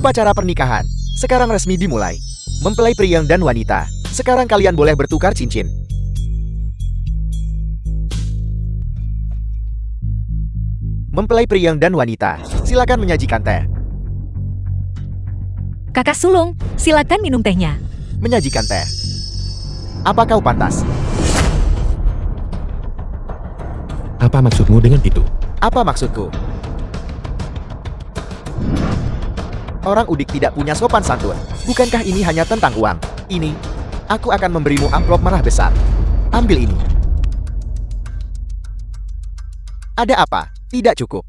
Upacara pernikahan sekarang resmi dimulai. Mempelai pria dan wanita, sekarang kalian boleh bertukar cincin. Mempelai pria dan wanita, silakan menyajikan teh. Kakak sulung, silakan minum tehnya. Menyajikan teh. Apa kau pantas? Apa maksudmu dengan itu? Apa maksudku? Orang Udik tidak punya sopan santun. Bukankah ini hanya tentang uang? Ini, aku akan memberimu amplop merah besar. Ambil ini. Ada apa? Tidak cukup.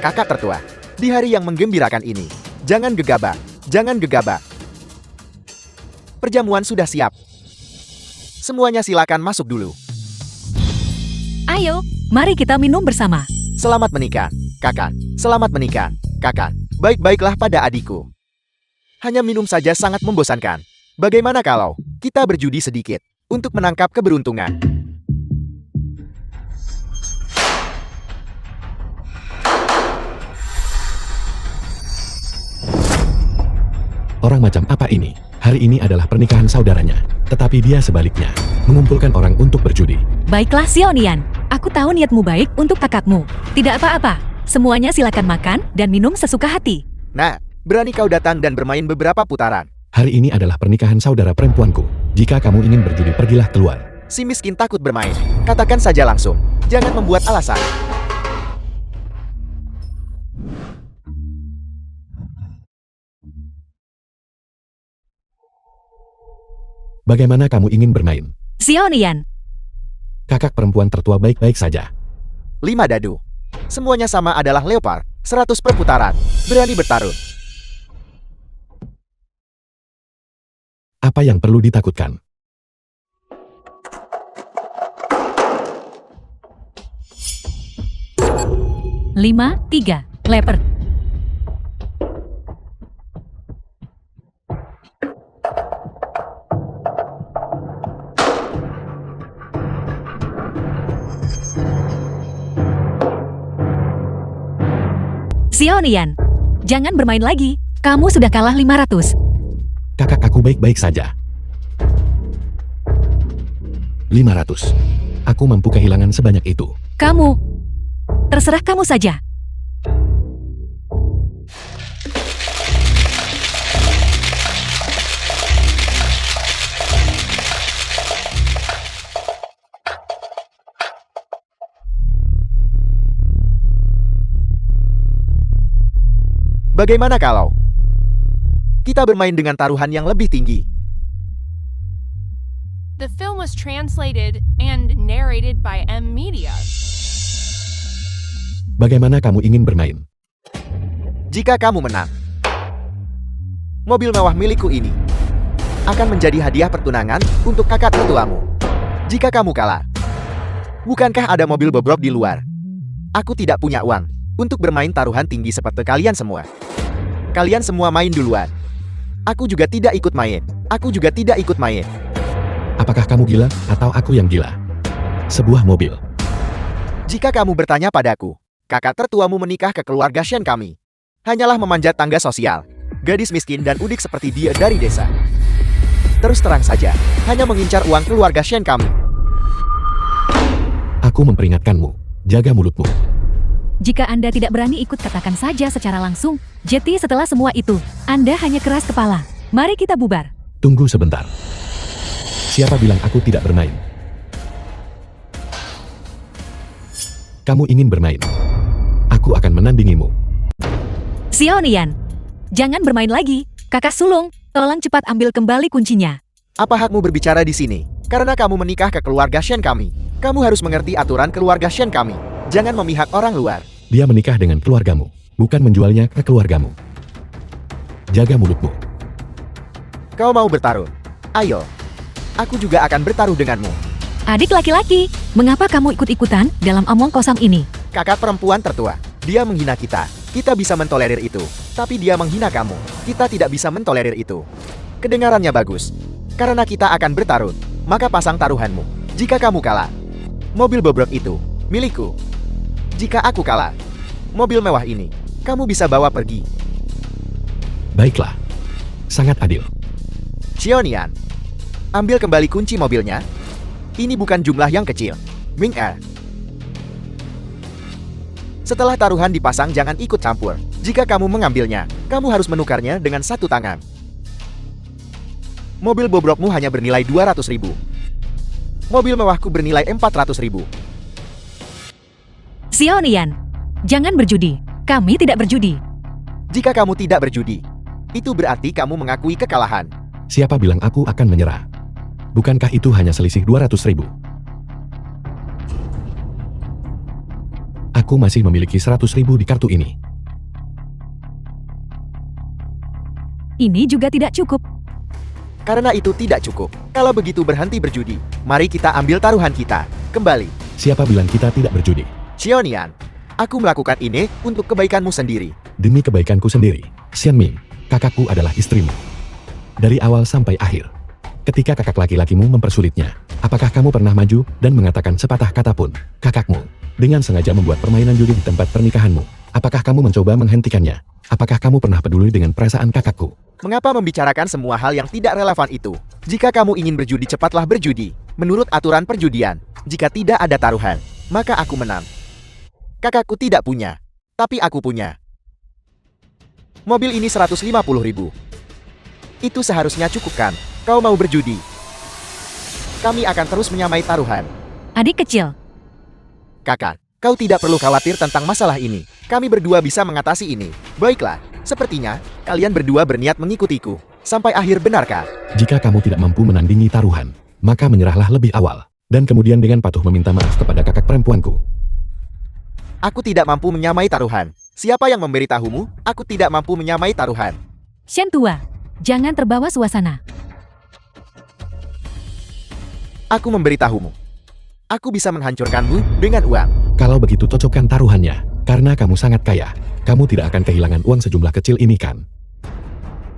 Kakak tertua, di hari yang menggembirakan ini, jangan gegabah, jangan gegabah. Perjamuan sudah siap. Semuanya silakan masuk dulu. Ayo, mari kita minum bersama. Selamat menikah, kakak. Selamat menikah, kakak. Baik-baiklah pada adikku. Hanya minum saja sangat membosankan. Bagaimana kalau kita berjudi sedikit untuk menangkap keberuntungan? Orang macam apa ini? Hari ini adalah pernikahan saudaranya. Tetapi dia sebaliknya, mengumpulkan orang untuk berjudi. Baiklah Xiaonian, aku tahu niatmu baik untuk kakakmu. Tidak apa-apa, semuanya silakan makan dan minum sesuka hati. Nah, berani kau datang dan bermain beberapa putaran. Hari ini adalah pernikahan saudara perempuanku. Jika kamu ingin berjudi, pergilah keluar. Si miskin takut bermain. Katakan saja langsung. Jangan membuat alasan. Bagaimana kamu ingin bermain? Xiaonian, Kakak perempuan tertua baik-baik saja. 5 dadu. Semuanya sama adalah leopard. 100 per putaran. Berani bertarung. Apa yang perlu ditakutkan? lima, 3, leopard. Xiaonian, jangan bermain lagi. Kamu sudah kalah 500. Kakak aku baik-baik saja. 500. Aku mampu kehilangan sebanyak itu. Kamu, terserah kamu saja. Bagaimana kalau kita bermain dengan taruhan yang lebih tinggi? The film was translated and narrated by M Media. Bagaimana kamu ingin bermain? Jika kamu menang, mobil mewah milikku ini akan menjadi hadiah pertunangan untuk kakak tertuamu. Jika kamu kalah, bukankah ada mobil bobrok di luar? Aku tidak punya uang untuk bermain taruhan tinggi seperti kalian semua. Kalian semua main duluan. Aku juga tidak ikut main. Aku juga tidak ikut main. Apakah kamu gila atau aku yang gila? Sebuah mobil. Jika kamu bertanya padaku, kakak tertuamu menikah ke keluarga Shen kami. Hanyalah memanjat tangga sosial. Gadis miskin dan udik seperti dia dari desa. Terus terang saja, hanya mengincar uang keluarga Shen kami. Aku memperingatkanmu. Jaga mulutmu. Jika Anda tidak berani ikut, katakan saja secara langsung. Jadi setelah semua itu, Anda hanya keras kepala. Mari kita bubar. Tunggu sebentar. Siapa bilang aku tidak bermain? Kamu ingin bermain? Aku akan menandingimu. Xiaonian, jangan bermain lagi. Kakak sulung, tolong cepat ambil kembali kuncinya. Apa hakmu berbicara di sini? Karena kamu menikah ke keluarga Shen kami. Kamu harus mengerti aturan keluarga Shen kami. Jangan memihak orang luar. Dia menikah dengan keluargamu, bukan menjualnya ke keluargamu. Jaga mulutmu. Kau mau bertarung? Ayo. Aku juga akan bertaruh denganmu. Adik laki-laki, mengapa kamu ikut-ikutan dalam omong kosong ini? Kakak perempuan tertua. Dia menghina kita. Kita bisa mentolerir itu. Tapi dia menghina kamu. Kita tidak bisa mentolerir itu. Kedengarannya bagus. Karena kita akan bertarung, maka pasang taruhanmu. Jika kamu kalah, mobil bobrok itu milikku. Jika aku kalah, mobil mewah ini kamu bisa bawa pergi. Baiklah. Sangat adil. Xiaonian, ambil kembali kunci mobilnya. Ini bukan jumlah yang kecil. Ming Er. Setelah taruhan dipasang, jangan ikut campur. Jika kamu mengambilnya, kamu harus menukarnya dengan satu tangan. Mobil bobrokmu hanya bernilai 200.000. Mobil mewahku bernilai 400.000. Xiaonian, jangan berjudi. Kami tidak berjudi. Jika kamu tidak berjudi, itu berarti kamu mengakui kekalahan. Siapa bilang aku akan menyerah? Bukankah itu hanya selisih 200.000? Aku masih memiliki 100.000 di kartu ini. Ini juga tidak cukup. Karena itu tidak cukup. Kalau begitu berhenti berjudi. Mari kita ambil taruhan kita. Kembali. Siapa bilang kita tidak berjudi? Xiaonian, aku melakukan ini untuk kebaikanmu sendiri. Demi kebaikanku sendiri, Xianming, kakakku adalah istrimu. Dari awal sampai akhir. Ketika kakak laki-lakimu mempersulitnya, apakah kamu pernah maju dan mengatakan sepatah kata pun, kakakmu, dengan sengaja membuat permainan judi di tempat pernikahanmu? Apakah kamu mencoba menghentikannya? Apakah kamu pernah peduli dengan perasaan kakakku? Mengapa membicarakan semua hal yang tidak relevan itu? Jika kamu ingin berjudi, cepatlah berjudi. Menurut aturan perjudian, jika tidak ada taruhan, maka aku menang. Kakakku tidak punya, tapi aku punya. Mobil ini 150.000. Itu seharusnya cukup kan? Kau mau berjudi? Kami akan terus menyamai taruhan. Adik kecil, Kakak, kau tidak perlu khawatir tentang masalah ini. Kami berdua bisa mengatasi ini. Baiklah, sepertinya kalian berdua berniat mengikutiku. Sampai akhir, benarkah? Jika kamu tidak mampu menandingi taruhan, maka menyerahlah lebih awal. Dan kemudian dengan patuh meminta maaf kepada kakak perempuanku. Aku tidak mampu menyamai taruhan. Siapa yang memberitahumu? Aku tidak mampu menyamai taruhan. Shen tua, jangan terbawa suasana. Aku memberitahumu. Aku bisa menghancurkanmu dengan uang. Kalau begitu cocokkan taruhannya, karena kamu sangat kaya. Kamu tidak akan kehilangan uang sejumlah kecil ini kan?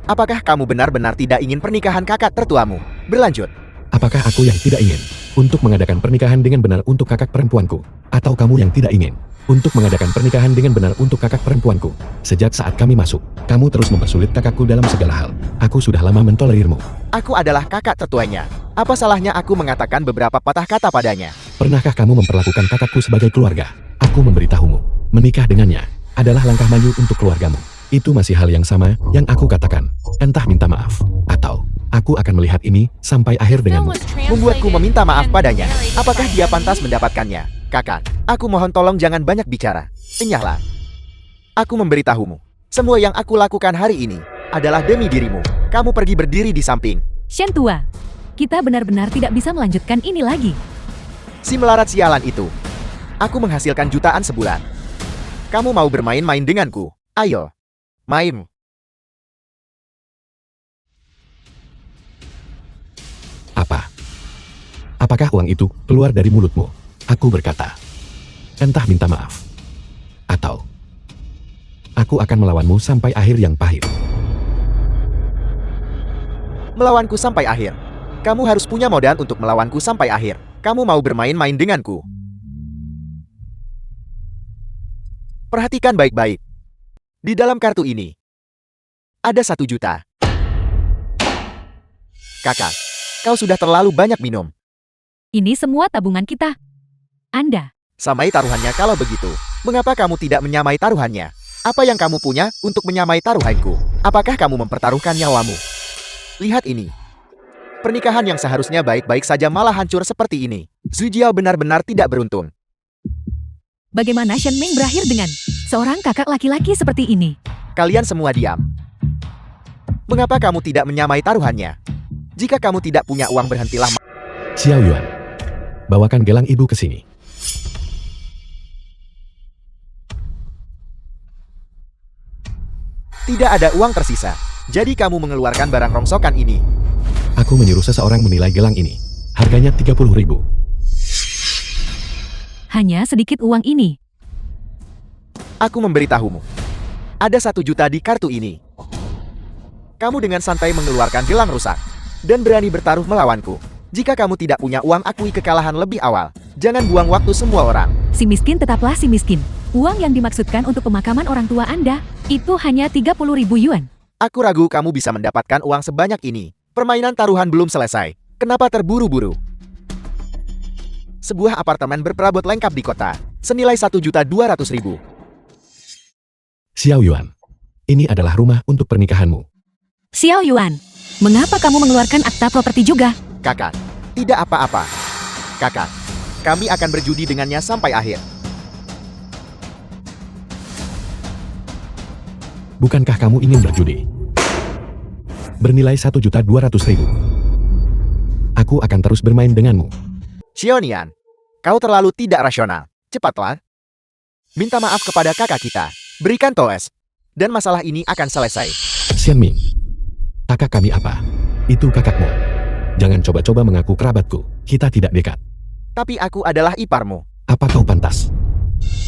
Apakah kamu benar-benar tidak ingin pernikahan kakak tertuamu berlanjut? Apakah aku yang tidak ingin untuk mengadakan pernikahan dengan benar untuk kakak perempuanku? Atau kamu yang tidak ingin untuk mengadakan pernikahan dengan benar untuk kakak perempuanku? Sejak saat kami masuk, kamu terus mempersulit kakakku dalam segala hal. Aku sudah lama mentolerirmu. Aku adalah kakak tertuanya. Apa salahnya aku mengatakan beberapa patah kata padanya? Pernahkah kamu memperlakukan kakakku sebagai keluarga? Aku memberitahumu, menikah dengannya adalah langkah maju untuk keluargamu. Itu masih hal yang sama yang aku katakan. Entah minta maaf, atau aku akan melihat ini sampai akhir denganmu. Membuatku meminta maaf padanya. Apakah dia pantas mendapatkannya? Kakak, aku mohon tolong jangan banyak bicara. Enyahlah. Aku memberitahumu. Semua yang aku lakukan hari ini adalah demi dirimu. Kamu pergi berdiri di samping. Shen tua, kita benar-benar tidak bisa melanjutkan ini lagi. Si melarat sialan itu. Aku menghasilkan jutaan sebulan. Kamu mau bermain-main denganku? Ayo. Main. Apa? Apakah uang itu keluar dari mulutmu? Aku berkata. Entah minta maaf. Atau aku akan melawanmu sampai akhir yang pahit. Melawanku sampai akhir. Kamu harus punya modal untuk melawanku sampai akhir. Kamu mau bermain-main denganku? Perhatikan baik-baik. Di dalam kartu ini, ada 1 juta. Kakak, kau sudah terlalu banyak minum. Ini semua tabungan kita. Anda, Samai taruhannya kalau begitu. Mengapa kamu tidak menyamai taruhannya? Apa yang kamu punya untuk menyamai taruhanku? Apakah kamu mempertaruhkan nyawamu? Lihat ini. Pernikahan yang seharusnya baik-baik saja malah hancur seperti ini. Zhu Jiao benar-benar tidak beruntung. bagaimana Shen Ming berakhir dengan seorang kakak laki-laki seperti ini? Kalian semua diam. Mengapa kamu tidak menyamai taruhannya? Jika kamu tidak punya uang, berhentilah. Xiao Yuan, bawakan gelang ibu ke sini. Tidak ada uang tersisa. Jadi kamu mengeluarkan barang rongsokan ini. Aku menyuruh seseorang menilai gelang ini. Harganya 30.000. Hanya sedikit uang ini. Aku memberitahumu. Ada 1 juta di kartu ini. Kamu dengan santai mengeluarkan gelang rusak. Dan berani bertaruh melawanku. Jika kamu tidak punya uang, akui kekalahan lebih awal. Jangan buang waktu semua orang. Si miskin tetaplah si miskin. Uang yang dimaksudkan untuk pemakaman orang tua Anda, itu hanya 30.000 yuan. Aku ragu kamu bisa mendapatkan uang sebanyak ini. Permainan taruhan belum selesai. Kenapa terburu-buru? Sebuah apartemen berperabot lengkap di kota, senilai 1.200.000. Xiao Yuan, ini adalah rumah untuk pernikahanmu. Xiao Yuan, mengapa kamu mengeluarkan akta properti juga? Kakak, tidak apa-apa. Kakak, kami akan berjudi dengannya sampai akhir. Bukankah kamu ingin berjudi? Bernilai 1.200.000. Aku akan terus bermain denganmu. Xiaonian, kau terlalu tidak rasional. Cepatlah. Minta maaf kepada kakak kita. Berikan toes. Dan masalah ini akan selesai. Xianming, kakak kami apa? Itu kakakmu. Jangan coba-coba mengaku kerabatku. Kita tidak dekat. Tapi aku adalah iparmu. Apa kau pantas?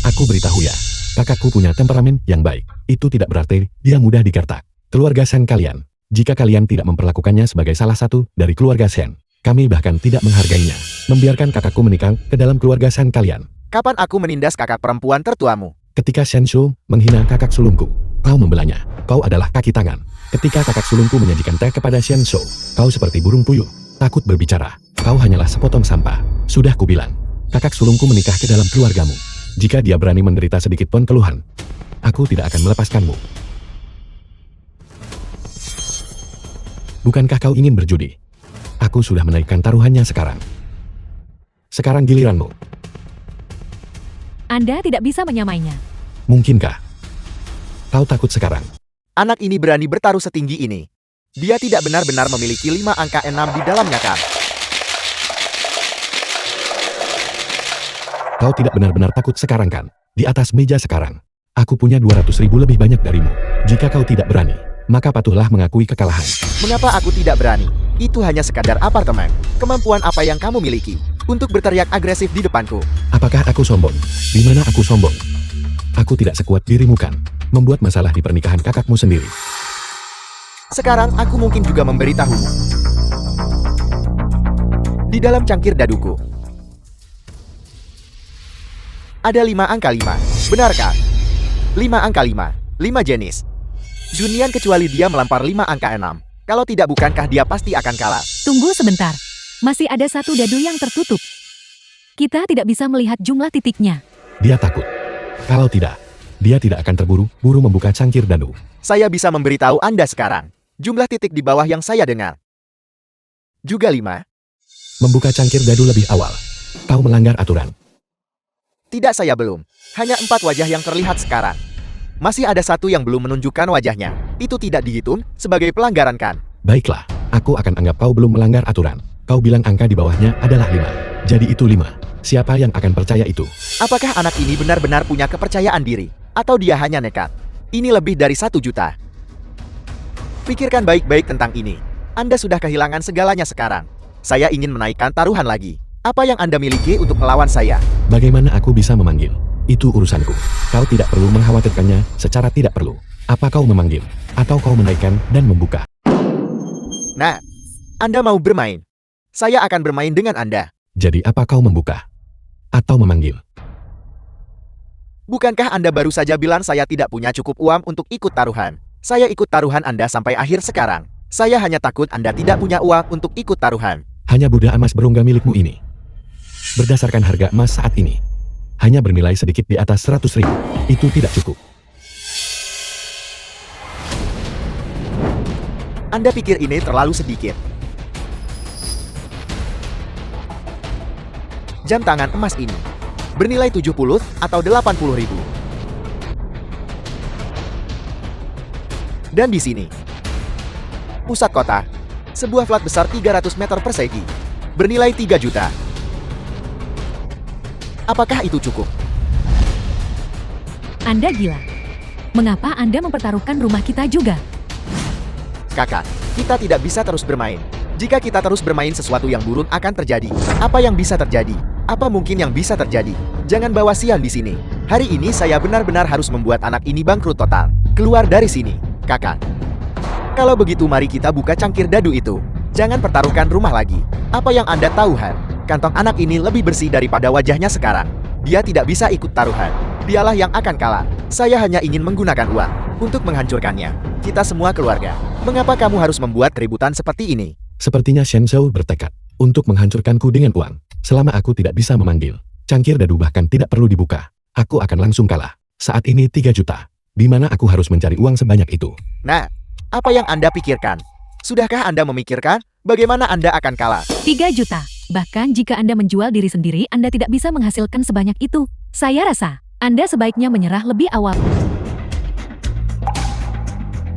Aku beritahu ya, kakakku punya temperamen yang baik. Itu tidak berarti dia mudah digertak. Keluarga Shen kalian, jika kalian tidak memperlakukannya sebagai salah satu dari keluarga Shen, kami bahkan tidak menghargainya. Membiarkan kakakku menikah ke dalam keluarga Shen kalian. Kapan aku menindas kakak perempuan tertuamu? Ketika Shen Shu menghina kakak sulungku, kau membelanya. Kau adalah kaki tangan. Ketika kakak sulungku menyajikan teh kepada Shen Shu, kau seperti burung puyuh, takut berbicara. Kau hanyalah sepotong sampah. Sudah kubilang, kakak sulungku menikah ke dalam keluargamu. Jika dia berani menderita sedikit pun keluhan, aku tidak akan melepaskanmu. Bukankah kau ingin berjudi? Aku sudah menaikkan taruhannya sekarang. Sekarang giliranmu. Anda tidak bisa menyamainya. Mungkinkah? Kau takut sekarang? Anak ini berani bertaruh setinggi ini. Dia tidak benar-benar memiliki 5 angka 6 di dalamnya kan? Kau tidak benar-benar takut sekarang kan? Di atas meja sekarang, aku punya 200.000 lebih banyak darimu. Jika kau tidak berani, maka patuhlah mengakui kekalahan. Mengapa aku tidak berani? Itu hanya sekadar apartemen. Kemampuan apa yang kamu miliki untuk berteriak agresif di depanku? Apakah aku sombong? Di mana aku sombong? Aku tidak sekuat dirimu kan? Membuat masalah di pernikahan kakakmu sendiri. Sekarang aku mungkin juga memberitahumu. Di dalam cangkir daduku ada 5 angka 5. Benarkah? 5 angka 5. 5 jenis. Junian kecuali dia melampar 5 angka 6. Kalau tidak, bukankah dia pasti akan kalah? Tunggu sebentar. Masih ada satu dadu yang tertutup. Kita tidak bisa melihat jumlah titiknya. Dia takut. Kalau tidak, dia tidak akan terburu-buru membuka cangkir dadu. Saya bisa memberitahu Anda sekarang. Jumlah titik di bawah yang saya dengar juga 5. Membuka cangkir dadu lebih awal. Kau melanggar aturan. Tidak, saya belum. Hanya 4 wajah yang terlihat sekarang. Masih ada satu yang belum menunjukkan wajahnya. Itu tidak dihitung sebagai pelanggaran kan? Baiklah, aku akan anggap kau belum melanggar aturan. Kau bilang angka di bawahnya adalah 5. Jadi itu 5. Siapa yang akan percaya itu? Apakah anak ini benar-benar punya kepercayaan diri? Atau dia hanya nekat? Ini lebih dari 1 juta. Pikirkan baik-baik tentang ini. Anda sudah kehilangan segalanya sekarang. Saya ingin menaikkan taruhan lagi. Apa yang Anda miliki untuk melawan saya? Bagaimana aku bisa memanggil? Itu urusanku. Kau tidak perlu mengkhawatirkannya secara tidak perlu. Apa kau memanggil? Atau kau menaikkan dan membuka? Nah, Anda mau bermain? Saya akan bermain dengan Anda. Jadi apa kau membuka? Atau memanggil? Bukankah Anda baru saja bilang saya tidak punya cukup uang untuk ikut taruhan? Saya ikut taruhan Anda sampai akhir sekarang. Saya hanya takut Anda tidak punya uang untuk ikut taruhan. Hanya Buddha emas berongga milikmu ini. Berdasarkan harga emas saat ini, hanya bernilai sedikit di atas 100.000. Itu tidak cukup. Anda pikir ini terlalu sedikit? Jam tangan emas ini bernilai 70 atau 80.000. Dan di sini, pusat kota, sebuah flat besar 300 meter persegi, bernilai 3 juta. Apakah itu cukup? Anda gila. Mengapa Anda mempertaruhkan rumah kita juga? Kakak, kita tidak bisa terus bermain. Jika kita terus bermain, sesuatu yang buruk akan terjadi. Apa yang bisa terjadi? Apa mungkin yang bisa terjadi? Jangan bawa sial di sini. Hari ini saya benar-benar harus membuat anak ini bangkrut total. Keluar dari sini, kakak. Kalau begitu, mari kita buka cangkir dadu itu. Jangan pertaruhkan rumah lagi. Apa yang Anda tahu, Han? Kantong anak ini lebih bersih daripada wajahnya sekarang. Dia tidak bisa ikut taruhan. Dialah yang akan kalah. Saya hanya ingin menggunakan uang untuk menghancurkannya. Kita semua keluarga. Mengapa kamu harus membuat keributan seperti ini? Sepertinya Shen Zhou bertekad untuk menghancurkanku dengan uang. Selama aku tidak bisa memanggil cangkir dadu bahkan tidak perlu dibuka, aku akan langsung kalah. Saat ini 3 juta. Di mana aku harus mencari uang sebanyak itu? Nah, apa yang Anda pikirkan? Sudahkah Anda memikirkan bagaimana Anda akan kalah? 3 juta. Bahkan jika Anda menjual diri sendiri, Anda tidak bisa menghasilkan sebanyak itu. Saya rasa, Anda sebaiknya menyerah lebih awal.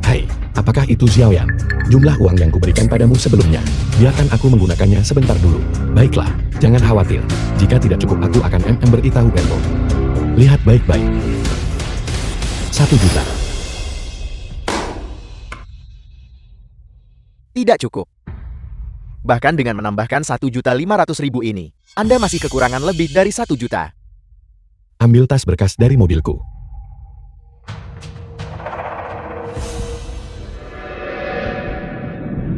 Hai, apakah itu Xiaoyan? Jumlah uang yang kuberikan padamu sebelumnya. Biarkan aku menggunakannya sebentar dulu. Baiklah, jangan khawatir. Jika tidak cukup aku akan beritahu Bento. Lihat baik-baik. 1 juta. Tidak cukup. Bahkan dengan menambahkan 1.500.000 ini, Anda masih kekurangan lebih dari 1 juta. Ambil tas berkas dari mobilku.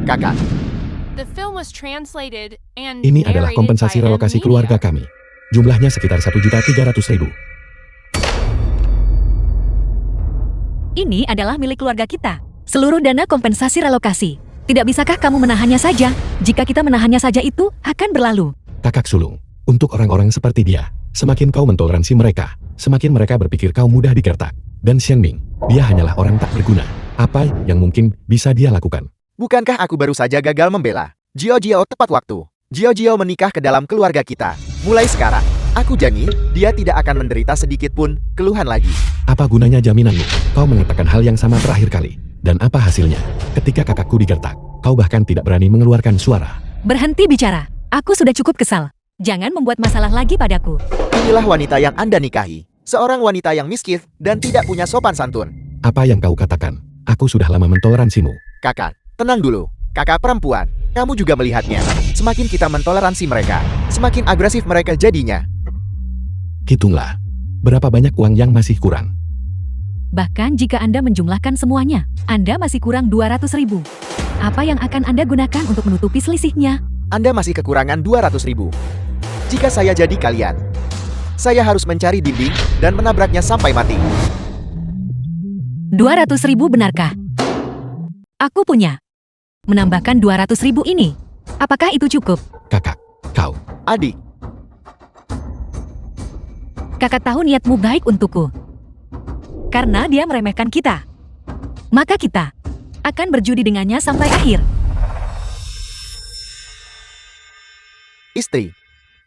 Kakak, The film was translated and Ini adalah narrated kompensasi by relokasi Amnesia. keluarga kami. Jumlahnya sekitar 1.300.000. Ini adalah milik keluarga kita. Seluruh dana kompensasi relokasi. Tidak bisakah kamu menahannya saja? Jika kita menahannya saja itu akan berlalu. Kakak sulung, untuk orang-orang seperti dia, semakin kau mentoleransi mereka, semakin mereka berpikir kau mudah digertak. Dan Xiangming, dia hanyalah orang tak berguna. Apa yang mungkin bisa dia lakukan? bukankah aku baru saja gagal membela Jiao tepat waktu? Jiao menikah ke dalam keluarga kita. Mulai sekarang, aku janji, dia tidak akan menderita sedikit pun keluhan lagi. Apa gunanya jaminanmu? Kau mengatakan hal yang sama terakhir kali. Dan apa hasilnya? Ketika kakakku digertak, kau bahkan tidak berani mengeluarkan suara. Berhenti bicara. Aku sudah cukup kesal. Jangan membuat masalah lagi padaku. Inilah wanita yang Anda nikahi. Seorang wanita yang miskin dan tidak punya sopan santun. Apa yang kau katakan? Aku sudah lama mentoleransimu. Kakak, tenang dulu. Kakak perempuan, kamu juga melihatnya. Semakin kita mentoleransi mereka, semakin agresif mereka jadinya. Hitunglah. Berapa banyak uang yang masih kurang? Bahkan jika Anda menjumlahkan semuanya, Anda masih kurang 200.000. Apa yang akan Anda gunakan untuk menutupi selisihnya? Anda masih kekurangan 200.000. Jika saya jadi kalian, saya harus mencari dinding dan menabraknya sampai mati. 200.000 benarkah? Aku punya. Menambahkan 200.000 ini. Apakah itu cukup? Kakak, kau. Adik, Kakak tahu niatmu baik untukku. Karena dia meremehkan kita. Maka kita akan berjudi dengannya sampai akhir. istri,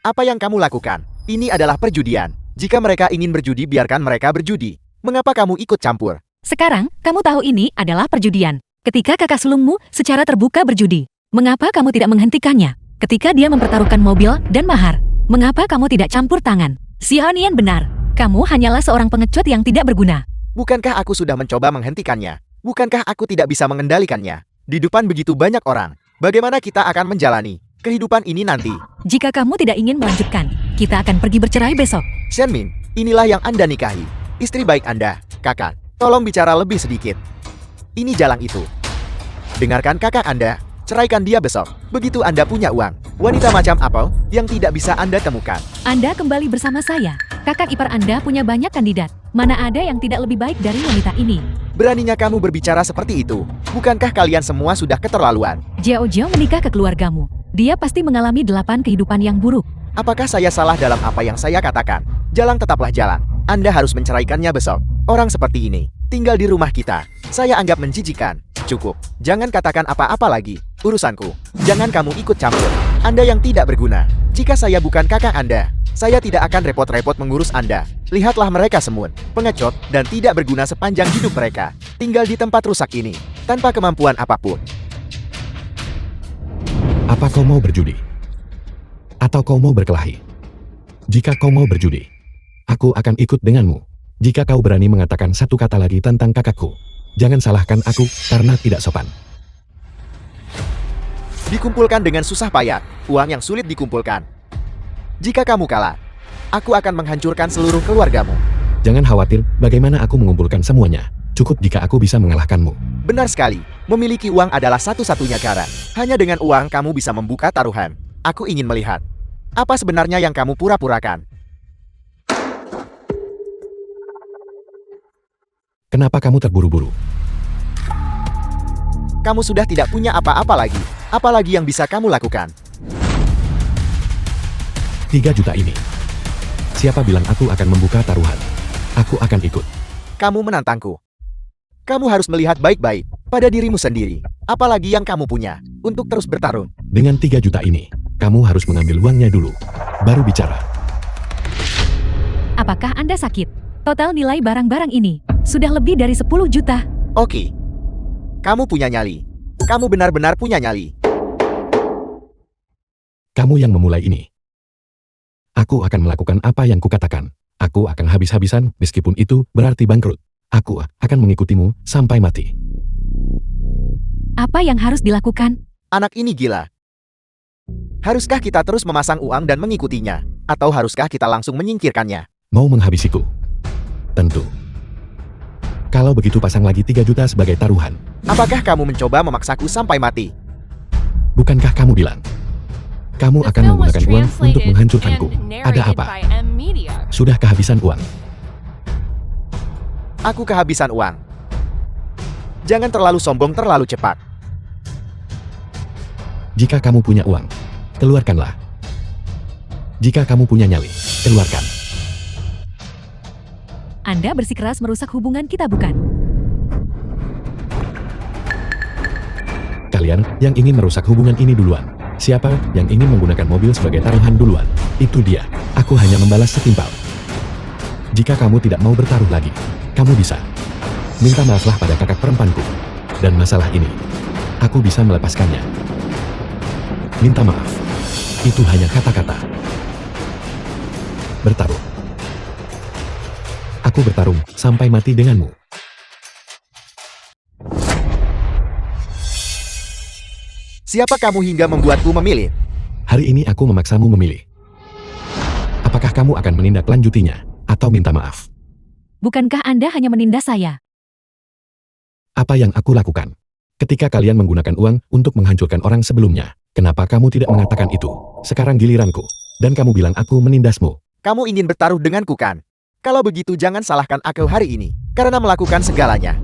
apa yang kamu lakukan? Ini adalah perjudian. Jika mereka ingin berjudi, biarkan mereka berjudi. Mengapa kamu ikut campur? Sekarang, kamu tahu ini adalah perjudian. Ketika kakak sulungmu secara terbuka berjudi, mengapa kamu tidak menghentikannya? Ketika dia mempertaruhkan mobil dan mahar, mengapa kamu tidak campur tangan? Xiaonian benar, kamu hanyalah seorang pengecut yang tidak berguna. Bukankah aku sudah mencoba menghentikannya? Bukankah aku tidak bisa mengendalikannya? Di depan begitu banyak orang, bagaimana kita akan menjalani kehidupan ini nanti? Jika kamu tidak ingin melanjutkan, kita akan pergi bercerai besok. Xianming, inilah yang Anda nikahi. Istri baik Anda. Kakak, tolong bicara lebih sedikit. Ini jalan itu. Dengarkan kakak Anda, ceraikan dia besok. Begitu Anda punya uang. Wanita macam apa yang tidak bisa Anda temukan? Anda kembali bersama saya. Kakak ipar Anda punya banyak kandidat. Mana ada yang tidak lebih baik dari wanita ini? Beraninya kamu berbicara seperti itu. Bukankah kalian semua sudah keterlaluan? Jiao menikah ke keluargamu. Dia pasti mengalami 8 kehidupan yang buruk. Apakah saya salah dalam apa yang saya katakan? Jalan tetaplah jalan. Anda harus menceraikannya besok. Orang seperti ini tinggal di rumah kita. Saya anggap menjijikan. Cukup. Jangan katakan apa-apa lagi. Urusanku. Jangan kamu ikut campur. Anda yang tidak berguna. Jika saya bukan kakak Anda, saya tidak akan repot-repot mengurus Anda. Lihatlah mereka semut, pengecut, dan tidak berguna sepanjang hidup mereka. Tinggal di tempat rusak ini, tanpa kemampuan apapun. Apa kau mau berjudi? Atau kau mau berkelahi? Jika kau mau berjudi, aku akan ikut denganmu. Jika kau berani mengatakan satu kata lagi tentang kakakku, jangan salahkan aku karena tidak sopan. Dikumpulkan dengan susah payah, uang yang sulit dikumpulkan. Jika kamu kalah, aku akan menghancurkan seluruh keluargamu. Jangan khawatir bagaimana aku mengumpulkan semuanya. Cukup jika aku bisa mengalahkanmu. Benar sekali, memiliki uang adalah satu-satunya cara. Hanya dengan uang kamu bisa membuka taruhan. Aku ingin melihat apa sebenarnya yang kamu pura-purakan. Kenapa kamu terburu-buru? Kamu sudah tidak punya apa-apa lagi. Apalagi yang bisa kamu lakukan? 3 juta ini. Siapa bilang aku akan membuka taruhan? Aku akan ikut. Kamu menantangku. Kamu harus melihat baik-baik pada dirimu sendiri. Apalagi yang kamu punya untuk terus bertarung. Dengan 3 juta ini, kamu harus mengambil uangnya dulu. Baru bicara. Apakah Anda sakit? Total nilai barang-barang ini sudah lebih dari 10 juta. Oke. Kamu punya nyali. Kamu benar-benar punya nyali. Kamu yang memulai ini. Aku akan melakukan apa yang kukatakan. Aku akan habis-habisan meskipun itu berarti bangkrut. Aku akan mengikutimu sampai mati. Apa yang harus dilakukan? Anak ini gila. Haruskah kita terus memasang uang dan mengikutinya? Atau haruskah kita langsung menyingkirkannya? Mau menghabisiku? Tentu. Kalau begitu pasang lagi 3 juta sebagai taruhan. Apakah kamu mencoba memaksaku sampai mati? Bukankah kamu bilang? Kamu The akan film was menggunakan uang untuk translated menghancurkanku. and Ada narrated apa? by M Media. Sudah kehabisan uang. Aku kehabisan uang. Jangan terlalu sombong terlalu cepat. Jika kamu punya uang, keluarkanlah. Jika kamu punya nyali, keluarkan. Anda bersikeras merusak hubungan kita, bukan? Kalian yang ingin merusak hubungan ini duluan. Siapa yang ingin menggunakan mobil sebagai taruhan duluan? Itu dia. Aku hanya membalas setimpal. Jika kamu tidak mau bertaruh lagi, kamu bisa. Minta maaflah pada kakak perempuanku. Dan masalah ini, aku bisa melepaskannya. Minta maaf. Itu hanya kata-kata. Bertaruh. Aku bertarung sampai mati denganmu. Siapa kamu hingga membuatku memilih? Hari ini aku memaksamu memilih. Apakah kamu akan menindaklanjutinya atau minta maaf? Bukankah Anda hanya menindas saya? Apa yang aku lakukan? Ketika kalian menggunakan uang untuk menghancurkan orang sebelumnya, kenapa kamu tidak mengatakan itu? Sekarang giliranku. Dan kamu bilang aku menindasmu. Kamu ingin bertaruh denganku kan? Kalau begitu jangan salahkan aku hari ini. Karena melakukan segalanya.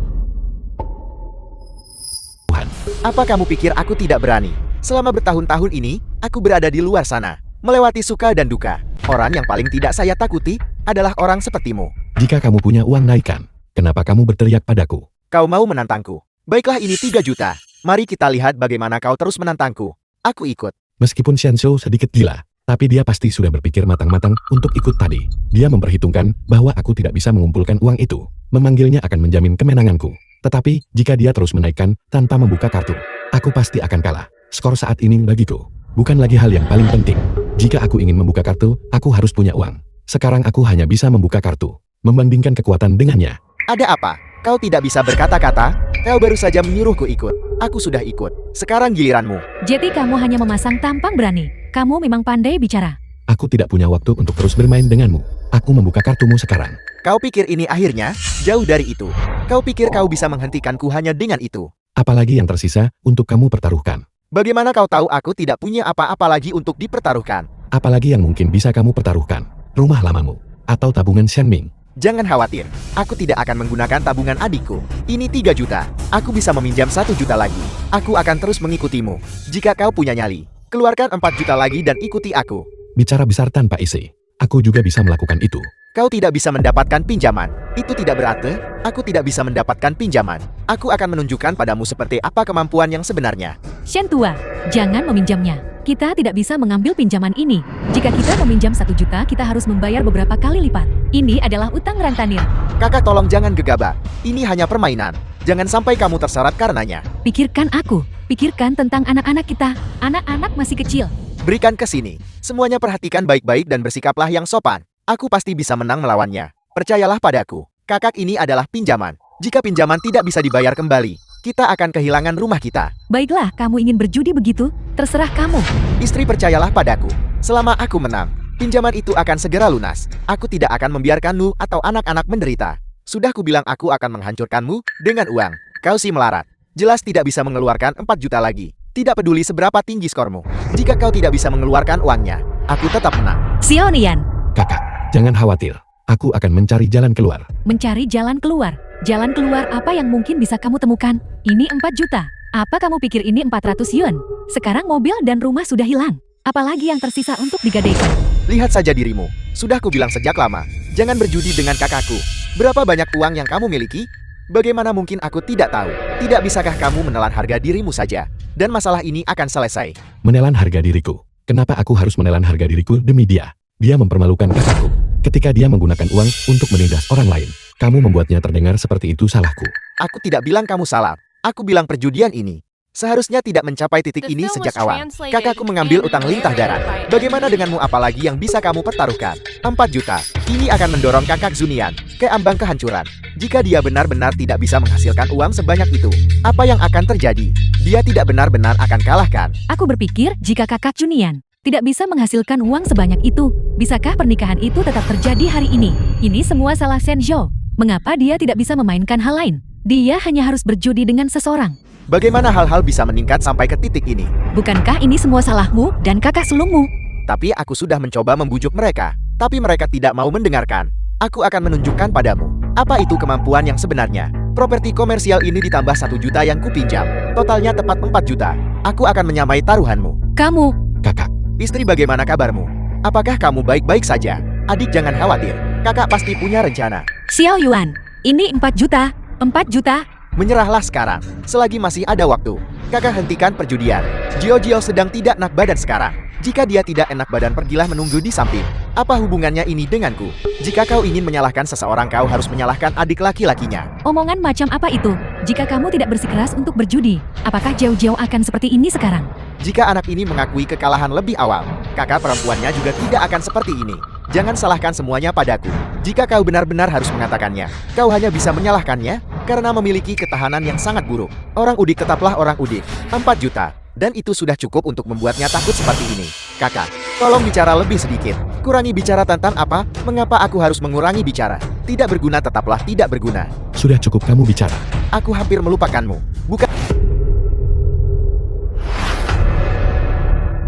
Tuhan, Apa kamu pikir aku tidak berani? Selama bertahun-tahun ini, aku berada di luar sana. Melewati suka dan duka. Orang yang paling tidak saya takuti adalah orang sepertimu. jika kamu punya uang naikkan, kenapa kamu berteriak padaku? Kau mau menantangku. Baiklah ini 3 juta. Mari kita lihat bagaimana kau terus menantangku. Aku ikut. Meskipun Xianzhou sedikit gila, tapi dia pasti sudah berpikir matang-matang untuk ikut tadi. Dia memperhitungkan bahwa aku tidak bisa mengumpulkan uang itu. Memanggilnya akan menjamin kemenanganku. Tetapi, jika dia terus menaikkan tanpa membuka kartu, aku pasti akan kalah. Skor saat ini bagiku bukan lagi hal yang paling penting. Jika aku ingin membuka kartu, aku harus punya uang. Sekarang aku hanya bisa membuka kartu. Membandingkan kekuatan dengannya. Ada apa? Kau tidak bisa berkata-kata? Kau baru saja menyuruhku ikut. Aku sudah ikut. Sekarang giliranmu. Jadi kamu hanya memasang tampang berani. Kamu memang pandai bicara. Aku tidak punya waktu untuk terus bermain denganmu. Aku membuka kartumu sekarang. Kau pikir ini akhirnya? Jauh dari itu. Kau pikir kau bisa menghentikanku hanya dengan itu? Apalagi yang tersisa untuk kamu pertaruhkan. Bagaimana kau tahu aku tidak punya apa-apa lagi untuk dipertaruhkan? Apalagi yang mungkin bisa kamu pertaruhkan. Rumah lamamu. Atau tabungan Xianming. Jangan khawatir. Aku tidak akan menggunakan tabungan adikku. Ini 3 juta. Aku bisa meminjam 1 juta lagi. Aku akan terus mengikutimu. Jika kau punya nyali, keluarkan 4 juta lagi dan ikuti aku. Bicara besar tanpa isi. Aku juga bisa melakukan itu. Kau tidak bisa mendapatkan pinjaman. Itu tidak berarti aku tidak bisa mendapatkan pinjaman. Aku akan menunjukkan padamu seperti apa kemampuan yang sebenarnya. Shen tua, jangan meminjamnya. Kita tidak bisa mengambil pinjaman ini. Jika kita meminjam 1 juta, kita harus membayar beberapa kali lipat. Ini adalah utang rentenir. Kakak tolong jangan gegabah. Ini hanya permainan. Jangan sampai kamu terseret karenanya. Pikirkan aku. Pikirkan tentang anak-anak kita. Anak-anak masih kecil. Berikan ke sini. Semuanya perhatikan baik-baik dan bersikaplah yang sopan. Aku pasti bisa menang melawannya. Percayalah padaku. Kakak ini adalah pinjaman. Jika pinjaman tidak bisa dibayar kembali, kita akan kehilangan rumah kita. Baiklah, kamu ingin berjudi begitu? Terserah kamu. Istri, percayalah padaku. Selama aku menang, pinjaman itu akan segera lunas. Aku tidak akan membiarkanmu atau anak-anak menderita. Sudah kubilang aku akan menghancurkanmu dengan uang. Kau si melarat. Jelas tidak bisa mengeluarkan 4 juta lagi. Tidak peduli seberapa tinggi skormu. Jika kau tidak bisa mengeluarkan uangnya, aku tetap menang. Xiaonian, Kakak, jangan khawatir. Aku akan mencari jalan keluar. mencari jalan keluar. Jalan keluar apa yang mungkin bisa kamu temukan? Ini 4 juta. Apa kamu pikir ini 400 yuan? Sekarang mobil dan rumah sudah hilang. Apalagi yang tersisa untuk digadaikan? Lihat saja dirimu. Sudah kubilang sejak lama, jangan berjudi dengan kakakku. Berapa banyak uang yang kamu miliki? Bagaimana mungkin aku tidak tahu? Tidak bisakah kamu menelan harga dirimu saja? Dan masalah ini akan selesai. Menelan harga diriku. Kenapa aku harus menelan harga diriku demi dia? Dia mempermalukan kakakku. Ketika dia menggunakan uang untuk menindas orang lain. Kamu membuatnya terdengar seperti itu salahku. Aku tidak bilang kamu salah. Aku bilang perjudian ini seharusnya tidak mencapai titik The ini film sejak was awal. translated Kakakku mengambil and utang lintah darat. narrated by Bagaimana denganmu, apalagi yang bisa kamu pertaruhkan? 4 juta. Ini akan mendorong kakak Zunian ke ambang kehancuran. Jika dia benar-benar tidak bisa menghasilkan uang sebanyak itu, apa yang akan terjadi? Dia tidak benar-benar akan kalahkan. Aku berpikir jika kakak Junian tidak bisa menghasilkan uang sebanyak itu, bisakah pernikahan itu tetap terjadi hari ini? Ini semua salah Senjo. Mengapa dia tidak bisa memainkan hal lain? Dia hanya harus berjudi dengan seseorang. Bagaimana hal-hal bisa meningkat sampai ke titik ini? Bukankah ini semua salahmu dan kakak sulungmu? Tapi aku sudah mencoba membujuk mereka, tapi mereka tidak mau mendengarkan. Aku akan menunjukkan padamu apa itu kemampuan yang sebenarnya. Properti komersial ini ditambah 1 juta yang kupinjam. Totalnya tepat 4 juta. Aku akan menyamai taruhanmu. Kamu, Kakak, Istri, bagaimana kabarmu? Apakah kamu baik-baik saja? Adik, jangan khawatir. Kakak pasti punya rencana. Xiao Yuan, ini 4 juta. 4 juta? Menyerahlah sekarang, selagi masih ada waktu. Kakak, hentikan perjudian. Jio sedang tidak enak badan sekarang. Jika dia tidak enak badan, pergilah menunggu di samping. Apa hubungannya ini denganku? Jika kau ingin menyalahkan seseorang, kau harus menyalahkan adik laki-lakinya. Omongan macam apa itu? Jika kamu tidak bersikeras untuk berjudi, apakah Jiao akan seperti ini sekarang? Jika anak ini mengakui kekalahan lebih awal, kakak perempuannya juga tidak akan seperti ini. Jangan salahkan semuanya padaku. Jika kau benar-benar harus mengatakannya, kau hanya bisa menyalahkannya karena memiliki ketahanan yang sangat buruk. Orang udik tetaplah orang udik. 4 juta. Dan itu sudah cukup untuk membuatnya takut seperti ini. Kakak, tolong bicara lebih sedikit. Kurangi bicara tentang apa? Mengapa aku harus mengurangi bicara? Tidak berguna, tetaplah tidak berguna. sudah cukup kamu bicara. Aku hampir melupakanmu. Bukan.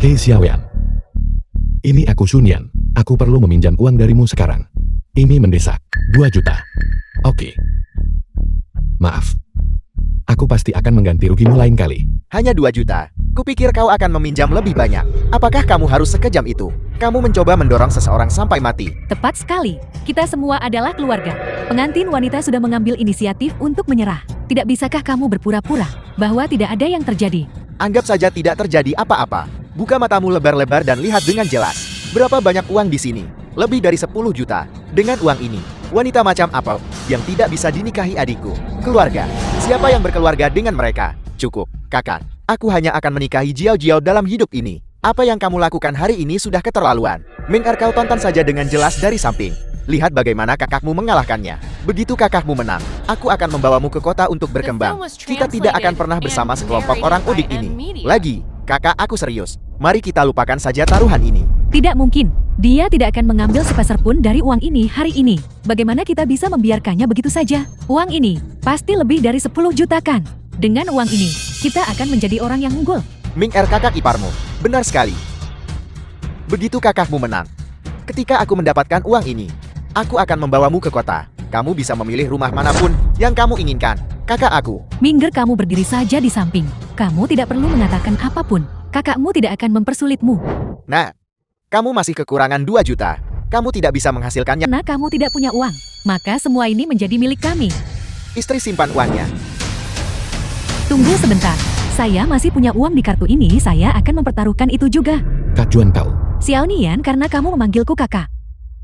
Hei Xiaoyan. Ini aku Sunian. Aku perlu meminjam uang darimu sekarang. Ini mendesak. 2 juta. Oke. Maaf. Aku pasti akan mengganti rugimu lain kali. Hanya 2 juta. Kupikir kau akan meminjam lebih banyak. Apakah kamu harus sekejam itu? Kamu mencoba mendorong seseorang sampai mati. Tepat sekali. Kita semua adalah keluarga. Pengantin wanita sudah mengambil inisiatif untuk menyerah. Tidak bisakah kamu berpura-pura bahwa tidak ada yang terjadi? Anggap saja tidak terjadi apa-apa. Buka matamu lebar-lebar dan lihat dengan jelas. Berapa banyak uang di sini? Lebih dari 10 juta. Dengan uang ini, wanita macam apa yang tidak bisa dinikahi adikku? Keluarga. Siapa yang berkeluarga dengan mereka? Cukup, kakak. Aku hanya akan menikahi Jiao dalam hidup ini. Apa yang kamu lakukan hari ini sudah keterlaluan. Mengar, kau tonton saja dengan jelas dari samping. Lihat bagaimana kakakmu mengalahkannya. Begitu kakakmu menang, aku akan membawamu ke kota untuk berkembang. Kita tidak akan pernah bersama sekelompok orang udik ini. Lagi, kakak, aku serius. Mari kita lupakan saja taruhan ini. Tidak mungkin. Dia tidak akan mengambil sepeser pun dari uang ini hari ini. Bagaimana kita bisa membiarkannya begitu saja? Uang ini pasti lebih dari 10 juta kan? Dengan uang ini, kita akan menjadi orang yang unggul. Ming-er, kakak iparmu. Benar sekali. Begitu kakakmu menang. Ketika aku mendapatkan uang ini, aku akan membawamu ke kota. Kamu bisa memilih rumah manapun yang kamu inginkan. Kakak aku. Minggir, kamu berdiri saja di samping. Kamu tidak perlu mengatakan apapun. Kakakmu tidak akan mempersulitmu. Nah, kamu masih kekurangan 2 juta. Kamu tidak bisa menghasilkannya. Karena kamu tidak punya uang, maka semua ini menjadi milik kami. Istri, simpan uangnya. Tunggu sebentar. Saya masih punya uang di kartu ini, saya akan mempertaruhkan itu juga. Kak Juan kau. Xiao Nian, karena kamu memanggilku kakak,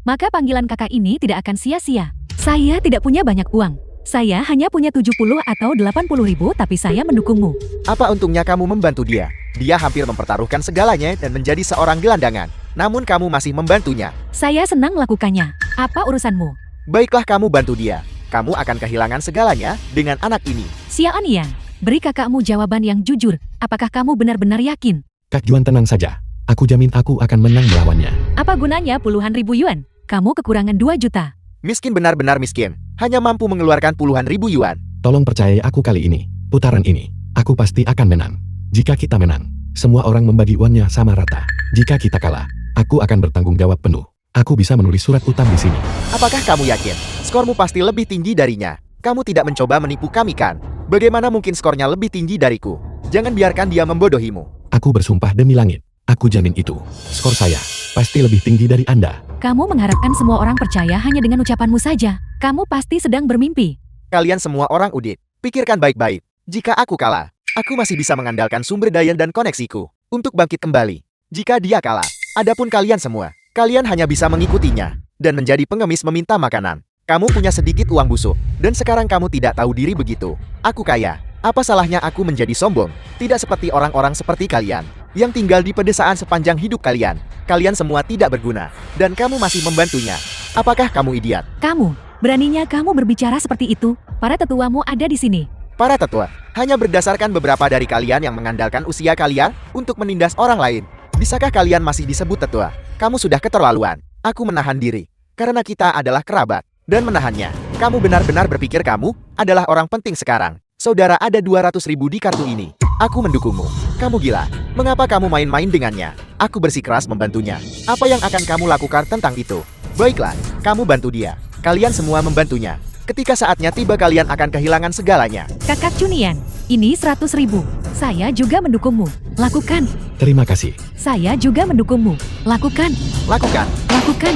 maka panggilan kakak ini tidak akan sia-sia. Saya tidak punya banyak uang. Saya hanya punya 70 atau 80 ribu, tapi saya mendukungmu. Apa untungnya kamu membantu dia? Dia hampir mempertaruhkan segalanya dan menjadi seorang gelandangan. Namun kamu masih membantunya. Saya senang melakukannya. Apa urusanmu? Baiklah, kamu bantu dia. Kamu akan kehilangan segalanya dengan anak ini. Xiao Nian, beri kakakmu jawaban yang jujur. Apakah kamu benar-benar yakin? Kak Juan tenang saja. Aku jamin aku akan menang melawannya. Apa gunanya puluhan ribu yuan? Kamu kekurangan 2 juta. Miskin, benar-benar miskin. Hanya mampu mengeluarkan puluhan ribu yuan. Tolong percayai aku kali ini. Putaran ini, aku pasti akan menang. Jika kita menang, semua orang membagi uangnya sama rata. Jika kita kalah, aku akan bertanggung jawab penuh. Aku bisa menulis surat utang di sini. Apakah kamu yakin? Skormu pasti lebih tinggi darinya. Kamu tidak mencoba menipu kami kan? Bagaimana mungkin skornya lebih tinggi dariku? Jangan biarkan dia membodohimu. Aku bersumpah demi langit. Aku jamin itu. Skor saya pasti lebih tinggi dari Anda. Kamu mengharapkan semua orang percaya hanya dengan ucapanmu saja. Kamu pasti sedang bermimpi. Kalian semua orang Udit, pikirkan baik-baik. Jika aku kalah, aku masih bisa mengandalkan sumber daya dan koneksiku untuk bangkit kembali. Jika dia kalah, adapun kalian semua, kalian hanya bisa mengikutinya dan menjadi pengemis meminta makanan. Kamu punya sedikit uang busuk, dan sekarang kamu tidak tahu diri begitu. Aku kaya. Apa salahnya aku menjadi sombong? Tidak seperti orang-orang seperti kalian, yang tinggal di pedesaan sepanjang hidup kalian. Kalian semua tidak berguna, dan kamu masih membantunya. Apakah kamu idiot? Kamu, beraninya kamu berbicara seperti itu? Para tetuamu ada di sini. Para tetua, hanya berdasarkan beberapa dari kalian yang mengandalkan usia kalian untuk menindas orang lain. Bisakah kalian masih disebut tetua? Kamu sudah keterlaluan. Aku menahan diri, karena kita adalah kerabat, dan menahannya. Kamu benar-benar berpikir kamu adalah orang penting sekarang. Saudara, ada 200.000 di kartu ini. Aku mendukungmu. Kamu gila. Mengapa kamu main-main dengannya? Aku bersikeras membantunya. Apa yang akan kamu lakukan tentang itu? Baiklah, kamu bantu dia. Kalian semua membantunya. Ketika saatnya tiba kalian akan kehilangan segalanya. Kakak Cunian, ini 100.000. Saya juga mendukungmu. Lakukan. Terima kasih. Saya juga mendukungmu. Lakukan. Lakukan. Lakukan.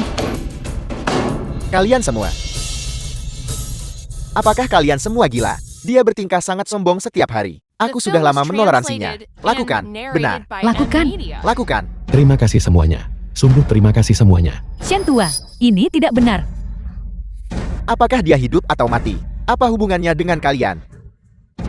Kalian semua. Apakah kalian semua gila? Dia bertingkah sangat sombong setiap hari. Aku sudah lama menoleransinya. Lakukan. Benar. Lakukan. Lakukan. Terima kasih semuanya. Sungguh terima kasih semuanya. Shentua, ini tidak benar. Apakah dia hidup atau mati? Apa hubungannya dengan kalian?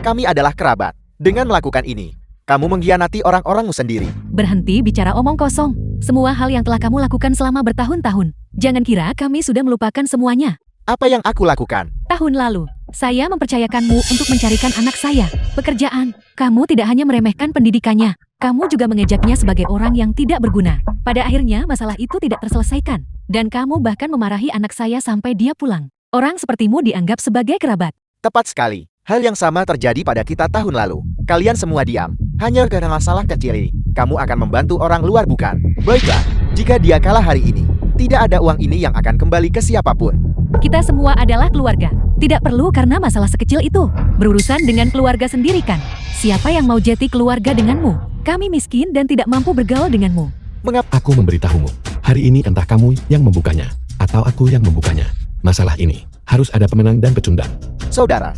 Kami adalah kerabat. Dengan melakukan ini, kamu mengkhianati orang-orangmu sendiri. Berhenti bicara omong kosong. Semua hal yang telah kamu lakukan selama bertahun-tahun. Jangan kira kami sudah melupakan semuanya. Apa yang aku lakukan? Tahun lalu, saya mempercayakanmu untuk mencarikan anak saya. Pekerjaan, kamu tidak hanya meremehkan pendidikannya, kamu juga mengejaknya sebagai orang yang tidak berguna. Pada akhirnya masalah itu tidak terselesaikan. Dan kamu bahkan memarahi anak saya sampai dia pulang. Orang sepertimu dianggap sebagai kerabat. Tepat sekali. Hal yang sama terjadi pada kita tahun lalu. Kalian semua diam. Hanya karena masalah kecil ini. Kamu akan membantu orang luar bukan? Baiklah, jika dia kalah hari ini, tidak ada uang ini yang akan kembali ke siapapun. Kita semua adalah keluarga. Tidak perlu karena masalah sekecil itu. Berurusan dengan keluarga sendiri kan? Siapa yang mau jadi keluarga denganmu? Kami miskin dan tidak mampu bergaul denganmu. Mengapa? Aku memberitahumu. Hari ini entah kamu yang membukanya, atau aku yang membukanya. Masalah ini harus ada pemenang dan pecundang. Saudara,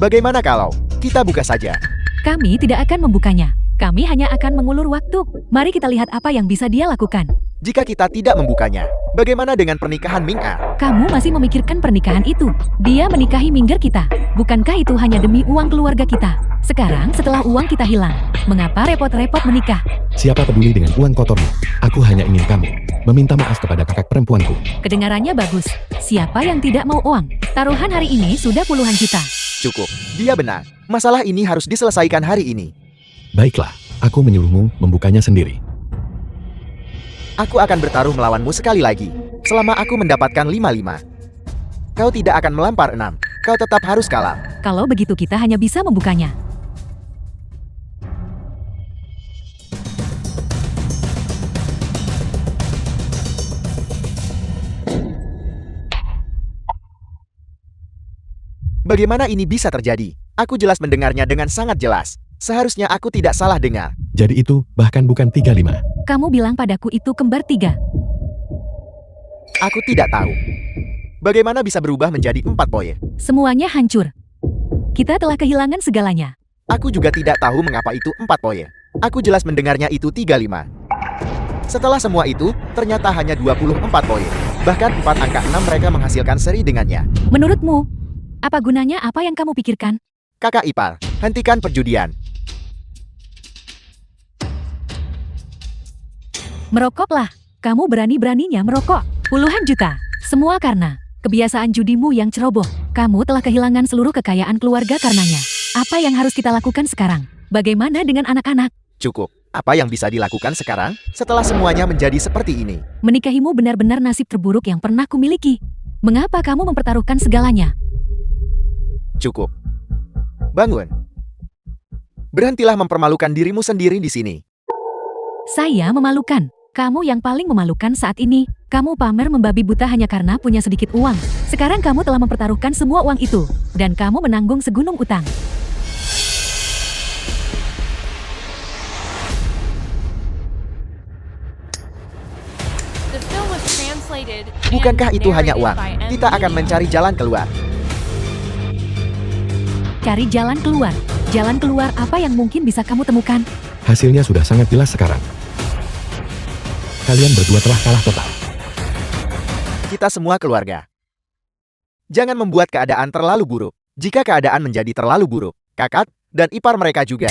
bagaimana kalau kita buka saja? Kami tidak akan membukanya. Kami hanya akan mengulur waktu. Mari kita lihat apa yang bisa dia lakukan. Jika kita tidak membukanya, bagaimana dengan pernikahan Ming-A? Kamu masih memikirkan pernikahan itu. Dia menikahi Mingger kita. Bukankah itu hanya demi uang keluarga kita? Sekarang setelah uang kita hilang, mengapa repot-repot menikah? Siapa peduli dengan uang kotormu? Aku hanya ingin kamu meminta maaf kepada kakak perempuanku. Kedengarannya bagus. Siapa yang tidak mau uang? Taruhan hari ini sudah puluhan juta. Cukup. Dia benar. Masalah ini harus diselesaikan hari ini. Baiklah, aku menyuruhmu membukanya sendiri. Aku akan bertaruh melawanmu sekali lagi. Selama aku mendapatkan 5-5. Kau tidak akan melampar 6. Kau tetap harus kalah. Kalau begitu kita hanya bisa membukanya. Bagaimana ini bisa terjadi? Aku jelas mendengarnya dengan sangat jelas. Seharusnya aku tidak salah dengar. Jadi itu bahkan bukan 35. Kamu bilang padaku itu kembar 3. Aku tidak tahu. Bagaimana bisa berubah menjadi 4 poin? Semuanya hancur. Kita telah kehilangan segalanya. Aku juga tidak tahu mengapa itu 4 poin. Aku jelas mendengarnya itu 35. Setelah semua itu, ternyata hanya 24 poin. Bahkan 4 angka 6 mereka menghasilkan seri dengannya. Menurutmu, apa gunanya apa yang kamu pikirkan? Kakak ipar, hentikan perjudian. Merokoklah. Kamu berani-beraninya merokok. Puluhan juta. Semua karena kebiasaan judimu yang ceroboh. Kamu telah kehilangan seluruh kekayaan keluarga karenanya. Apa yang harus kita lakukan sekarang? Bagaimana dengan anak-anak? Cukup. Apa yang bisa dilakukan sekarang setelah semuanya menjadi seperti ini? Menikahimu benar-benar nasib terburuk yang pernah kumiliki. Mengapa kamu mempertaruhkan segalanya? Cukup. Bangun. Berhentilah mempermalukan dirimu sendiri di sini. Saya memalukan. Kamu yang paling memalukan saat ini. Kamu pamer membabi buta hanya karena punya sedikit uang. Sekarang kamu telah mempertaruhkan semua uang itu, dan kamu menanggung segunung utang. The film was translated Bukankah and itu hanya narrated uang? by M. Kita akan mencari jalan keluar. Cari jalan keluar. Jalan keluar apa yang mungkin bisa kamu temukan? Hasilnya sudah sangat jelas sekarang. Kalian berdua telah kalah total. Kita semua keluarga. Jangan membuat keadaan terlalu buruk. Jika keadaan menjadi terlalu buruk, kakak dan ipar mereka juga.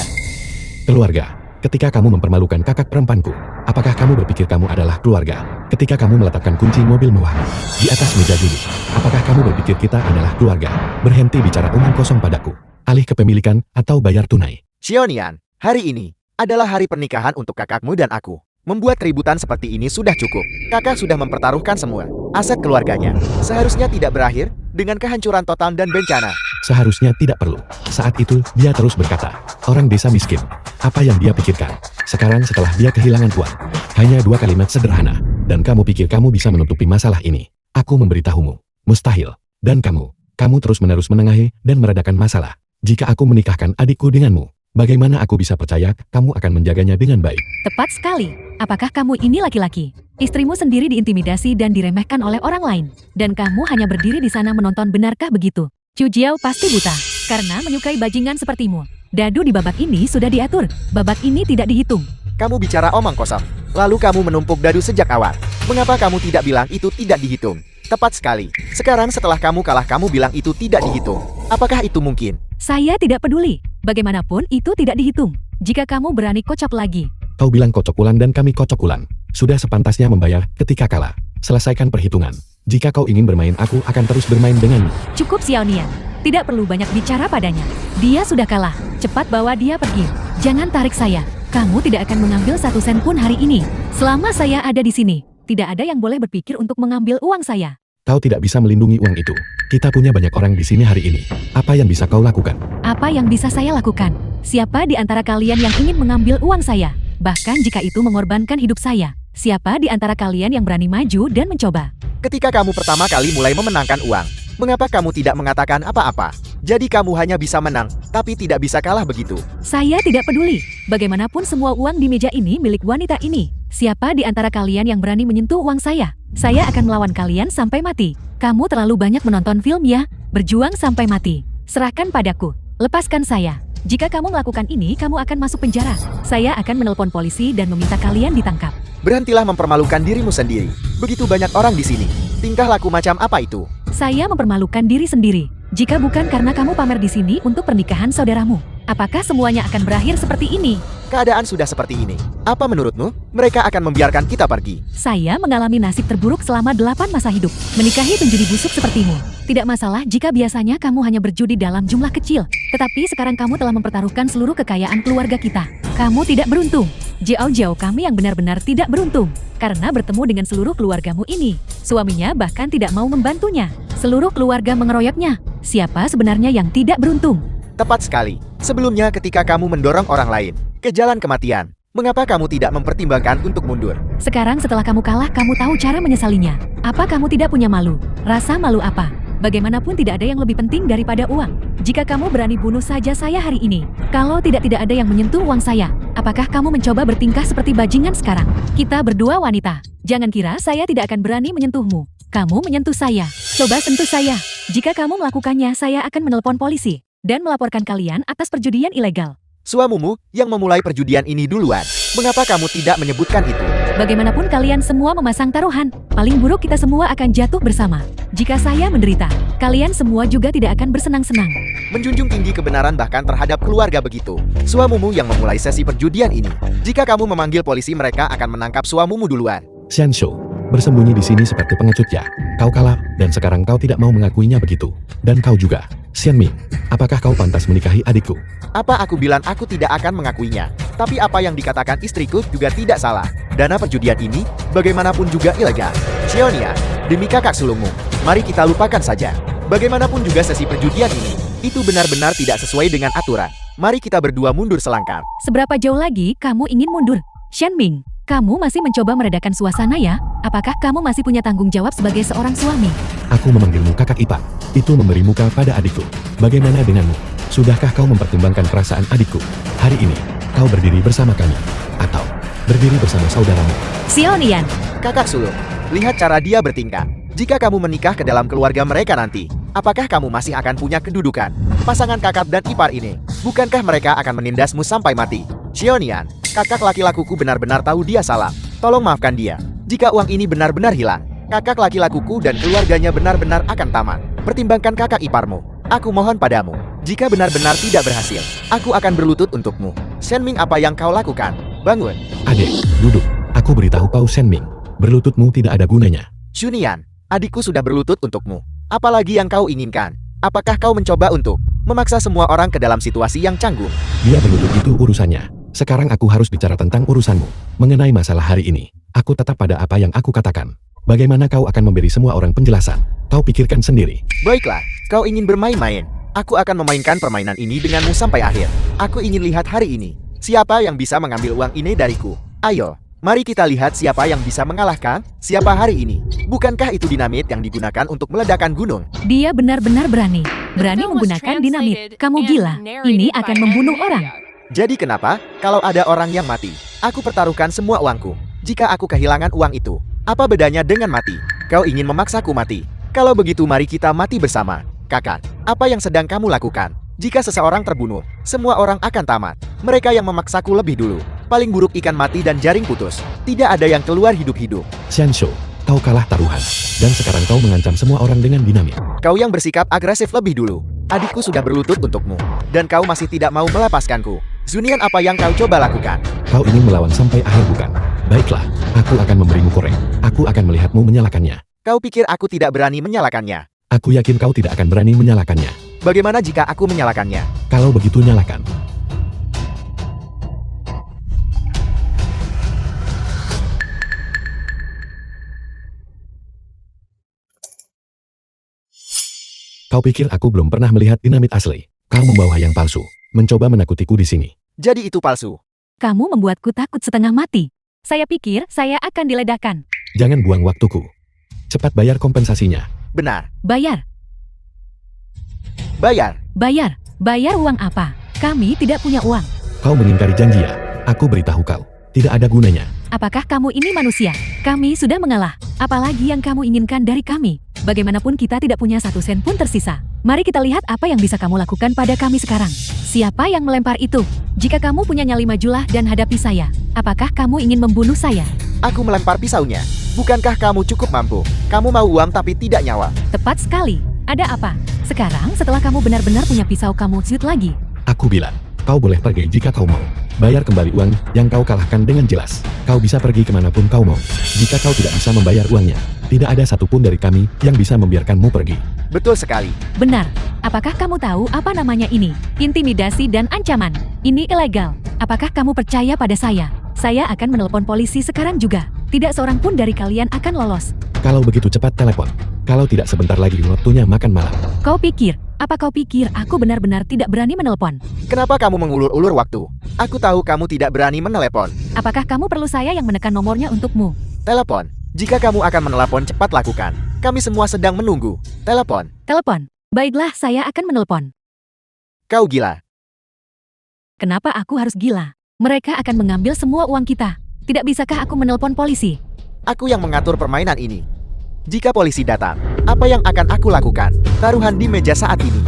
Keluarga, ketika kamu mempermalukan kakak perempuanku, apakah kamu berpikir kamu adalah keluarga? Ketika kamu meletakkan kunci mobil mewahmu di atas meja judi, apakah kamu berpikir kita adalah keluarga? Berhenti bicara omong kosong padaku. Alih kepemilikan atau bayar tunai. Xiaonian, hari ini adalah hari pernikahan untuk kakakmu dan aku. Membuat keributan seperti ini sudah cukup. Kakak sudah mempertaruhkan semua aset keluarganya. Seharusnya tidak berakhir dengan kehancuran total dan bencana. Seharusnya tidak perlu. Saat itu, dia terus berkata, orang desa miskin. Apa yang dia pikirkan? Sekarang setelah dia kehilangan uang. Hanya 2 kalimat sederhana. Dan kamu pikir kamu bisa menutupi masalah ini. Aku memberitahumu. Mustahil. Dan kamu terus-menerus menengahi dan meredakan masalah. Jika aku menikahkan adikku denganmu, bagaimana aku bisa percaya kamu akan menjaganya dengan baik? Tepat sekali. Apakah kamu ini laki-laki? Istrimu sendiri diintimidasi dan diremehkan oleh orang lain. Dan kamu hanya berdiri di sana menonton, benarkah begitu? Chu Jiao pasti buta karena menyukai bajingan sepertimu. Dadu di babak ini sudah diatur. Babak ini tidak dihitung. Kamu bicara omong kosong. Lalu kamu menumpuk dadu sejak awal. Mengapa kamu tidak bilang itu tidak dihitung? Tepat sekali. Sekarang setelah kamu kalah kamu bilang itu tidak dihitung. Apakah itu mungkin? Saya tidak peduli. Bagaimanapun itu tidak dihitung. Jika kamu berani kocok lagi. Kau bilang kocok ulang dan kami kocok ulang. Sudah sepantasnya membayar ketika kalah. Selesaikan perhitungan. Jika kau ingin bermain, aku akan terus bermain denganmu. Cukup Xiaonian. Tidak perlu banyak bicara padanya. Dia sudah kalah. Cepat bawa dia pergi. Jangan tarik saya. Kamu tidak akan mengambil 1 sen pun hari ini. Selama saya ada di sini, tidak ada yang boleh berpikir untuk mengambil uang saya. Kau tidak bisa melindungi uang itu. Kita punya banyak orang di sini hari ini. Apa yang bisa kau lakukan? Apa yang bisa saya lakukan? Siapa di antara kalian yang ingin mengambil uang saya? Bahkan jika itu mengorbankan hidup saya. Siapa di antara kalian yang berani maju dan mencoba? Ketika kamu pertama kali mulai memenangkan uang, mengapa kamu tidak mengatakan apa-apa? Jadi kamu hanya bisa menang, tapi tidak bisa kalah begitu. Saya tidak peduli. Bagaimanapun semua uang di meja ini milik wanita ini. Siapa di antara kalian yang berani menyentuh uang saya? Saya akan melawan kalian sampai mati. Kamu terlalu banyak menonton film ya. Berjuang sampai mati. Serahkan padaku. Lepaskan saya. Jika kamu melakukan ini, kamu akan masuk penjara. Saya akan menelpon polisi dan meminta kalian ditangkap. Berhentilah mempermalukan dirimu sendiri. Begitu banyak orang di sini. Tingkah laku macam apa itu? Saya mempermalukan diri sendiri. Jika bukan karena kamu pamer di sini untuk pernikahan saudaramu, apakah semuanya akan berakhir seperti ini? Keadaan sudah seperti ini. Apa menurutmu? Mereka akan membiarkan kita pergi. Saya mengalami nasib terburuk selama 8 masa hidup. Menikahi penjudi busuk sepertimu. Tidak masalah jika biasanya kamu hanya berjudi dalam jumlah kecil. Tetapi sekarang kamu telah mempertaruhkan seluruh kekayaan keluarga kita. Kamu tidak beruntung. Jiao kami yang benar-benar tidak beruntung. Karena bertemu dengan seluruh keluargamu ini. Suaminya bahkan tidak mau membantunya. Seluruh keluarga mengeroyoknya. Siapa sebenarnya yang tidak beruntung? Tepat sekali. Sebelumnya ketika kamu mendorong orang lain ke jalan kematian, mengapa kamu tidak mempertimbangkan untuk mundur? Sekarang setelah kamu kalah, kamu tahu cara menyesalinya. Apa kamu tidak punya malu? Rasa malu apa? Bagaimanapun tidak ada yang lebih penting daripada uang. Jika kamu berani bunuh saja saya hari ini. Kalau tidak ada yang menyentuh uang saya, apakah kamu mencoba bertingkah seperti bajingan sekarang? Kita berdua wanita. Jangan kira saya tidak akan berani menyentuhmu. Kamu menyentuh saya. Coba sentuh saya. Jika kamu melakukannya, saya akan menelpon polisi dan melaporkan kalian atas perjudian ilegal. Suamimu yang memulai perjudian ini duluan. Mengapa kamu tidak menyebutkan itu? Bagaimanapun kalian semua memasang taruhan, paling buruk kita semua akan jatuh bersama. Jika saya menderita, kalian semua juga tidak akan bersenang-senang. Menjunjung tinggi kebenaran bahkan terhadap keluarga begitu. Suamimu yang memulai sesi perjudian ini. Jika kamu memanggil polisi, mereka akan menangkap suamimu duluan. Xianshou, bersembunyi di sini seperti pengecut ya. Kau kalah, dan sekarang kau tidak mau mengakuinya begitu. Dan kau juga. Xianming, apakah kau pantas menikahi adikku? Apa aku bilang aku tidak akan mengakuinya? Tapi apa yang dikatakan istriku juga tidak salah. Dana perjudian ini, bagaimanapun juga ilegal. Xiaonia, demi kakak sulungmu, mari kita lupakan saja. Bagaimanapun juga sesi perjudian ini, itu benar-benar tidak sesuai dengan aturan. Mari kita berdua mundur selangkah. Seberapa jauh lagi kamu ingin mundur? Xianming, Kamu masih mencoba meredakan suasana ya? Apakah kamu masih punya tanggung jawab sebagai seorang suami? Aku memanggilmu kakak ipar. Itu memberi muka pada adikku. Bagaimana denganmu? Sudahkah kau mempertimbangkan perasaan adikku? Hari ini, kau berdiri bersama kami. Atau, berdiri bersama saudaramu. Xiaonian, Kakak sulung, lihat cara dia bertingkah. Jika kamu menikah ke dalam keluarga mereka nanti, apakah kamu masih akan punya kedudukan? Pasangan kakak dan ipar ini, bukankah mereka akan menindasmu sampai mati? Xiaonian, kakak laki-lakuku benar-benar tahu dia salah. Tolong maafkan dia. Jika uang ini benar-benar hilang, kakak laki-lakuku dan keluarganya benar-benar akan tamat. Pertimbangkan kakak iparmu. Aku mohon padamu, jika benar-benar tidak berhasil, aku akan berlutut untukmu. Shenming, apa yang kau lakukan? Bangun. Adek, duduk. Aku beritahu kau Shenming. Berlututmu tidak ada gunanya. Xunian, adikku sudah berlutut untukmu. Apalagi yang kau inginkan? Apakah kau mencoba untuk memaksa semua orang ke dalam situasi yang canggung? Dia berlutut itu urusannya. Sekarang aku harus bicara tentang urusanmu. Mengenai masalah hari ini, aku tetap pada apa yang aku katakan. Bagaimana kau akan memberi semua orang penjelasan? Kau pikirkan sendiri. Baiklah, kau ingin bermain-main. Aku akan memainkan permainan ini denganmu sampai akhir. Aku ingin lihat hari ini, siapa yang bisa mengambil uang ini dariku. Ayo, mari kita lihat siapa yang bisa mengalahkan siapa hari ini. Bukankah itu dinamit yang digunakan untuk meledakkan gunung? dia benar-benar berani. Berani film was menggunakan dinamit. translated Kamu and gila. narrated Ini by akan membunuh Ed orang. Media. Jadi kenapa, kalau ada orang yang mati, aku pertaruhkan semua uangku? Jika aku kehilangan uang itu, apa bedanya dengan mati? Kau ingin memaksaku mati? Kalau begitu mari kita mati bersama. Kakak, apa yang sedang kamu lakukan? Jika seseorang terbunuh, semua orang akan tamat. Mereka yang memaksaku lebih dulu. Paling buruk ikan mati dan jaring putus. Tidak ada yang keluar hidup-hidup. Xianshou, kau kalah taruhan. Dan sekarang kau mengancam semua orang dengan dinamit. Kau yang bersikap agresif lebih dulu. Adikku sudah berlutut untukmu. Dan kau masih tidak mau melepaskanku. Zunian, apa yang kau coba lakukan? Kau ingin melawan sampai akhir bukan? Baiklah, aku akan memberimu korek. Aku akan melihatmu menyalakannya. Kau pikir aku tidak berani menyalakannya? Aku yakin kau tidak akan berani menyalakannya. Bagaimana jika aku menyalakannya? Kalau begitu nyalakan. Kau pikir aku belum pernah melihat dinamit asli? Kau membawa yang palsu, mencoba menakutiku di sini. Jadi itu palsu. Kamu membuatku takut setengah mati. Saya pikir saya akan diledakkan. Jangan buang waktuku. Cepat bayar kompensasinya. Benar. Bayar, Bayar. bayar, bayar uang apa? Kami tidak punya uang. Kau mengingkari janji ya? Aku beritahu kau, tidak ada gunanya. Apakah kamu ini manusia? Kami sudah mengalah. Apalagi yang kamu inginkan dari kami? Bagaimanapun kita tidak punya satu sen pun tersisa. Mari kita lihat apa yang bisa kamu lakukan pada kami sekarang. Siapa yang melempar itu? Jika kamu punya nyali, majulah dan hadapi saya. Apakah kamu ingin membunuh saya? Aku melempar pisaunya. Bukankah kamu cukup mampu? Kamu mau uang tapi tidak nyawa. Tepat sekali. Ada apa? Sekarang setelah kamu benar-benar punya pisau, kamu shoot lagi. Aku bilang, kau boleh pergi jika kau mau. Bayar kembali uang yang kau kalahkan dengan jelas. Kau bisa pergi kemanapun kau mau. Jika kau tidak bisa membayar uangnya, tidak ada satupun dari kami yang bisa membiarkanmu pergi. Betul sekali. Benar. Apakah kamu tahu apa namanya ini? Intimidasi dan ancaman. Ini ilegal. Apakah kamu percaya pada saya? Saya akan menelpon polisi sekarang juga. Tidak seorang pun dari kalian akan lolos. Kalau begitu cepat telepon. Kalau tidak sebentar lagi waktunya makan malam. Apa kau pikir aku benar-benar tidak berani menelpon? Kenapa kamu mengulur-ulur waktu? Aku tahu kamu tidak berani menelepon. Apakah kamu perlu saya yang menekan nomornya untukmu? Telepon. Jika kamu akan menelepon, cepat lakukan. Kami semua sedang menunggu. Telepon. Telepon. Baiklah, saya akan menelpon. Kau gila. Kenapa aku harus gila? Mereka akan mengambil semua uang kita. Tidak bisakah aku menelpon polisi? Aku yang mengatur permainan ini. Jika polisi datang, apa yang akan aku lakukan? Taruhan di meja saat ini.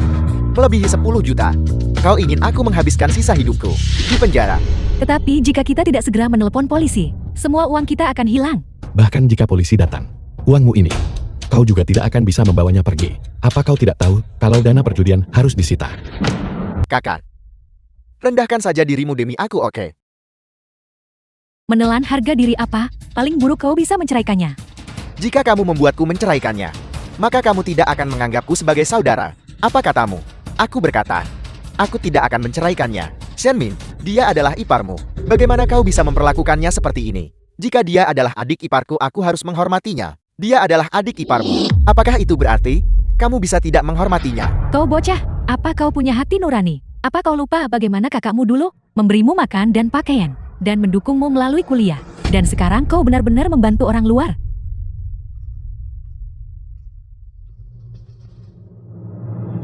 Melebihi 10 juta. Kau ingin aku menghabiskan sisa hidupku di penjara? Tetapi jika kita tidak segera menelpon polisi, semua uang kita akan hilang. Bahkan jika polisi datang, uangmu ini, kau juga tidak akan bisa membawanya pergi. Apa kau tidak tahu kalau dana perjudian harus disita? Kakak, rendahkan saja dirimu demi aku, oke? Menelan harga diri apa? Paling buruk kau bisa menceraikannya. Jika kamu membuatku menceraikannya, maka kamu tidak akan menganggapku sebagai saudara. Apa katamu? Aku berkata, aku tidak akan menceraikannya. Shenmin, dia adalah iparmu. Bagaimana kau bisa memperlakukannya seperti ini? Jika dia adalah adik iparku, aku harus menghormatinya. Dia adalah adik iparmu. Apakah itu berarti kamu bisa tidak menghormatinya? Kau bocah, apa kau punya hati nurani? Apa kau lupa bagaimana kakakmu dulu memberimu makan dan pakaian? dan mendukungmu melalui kuliah. Dan sekarang kau benar-benar membantu orang luar.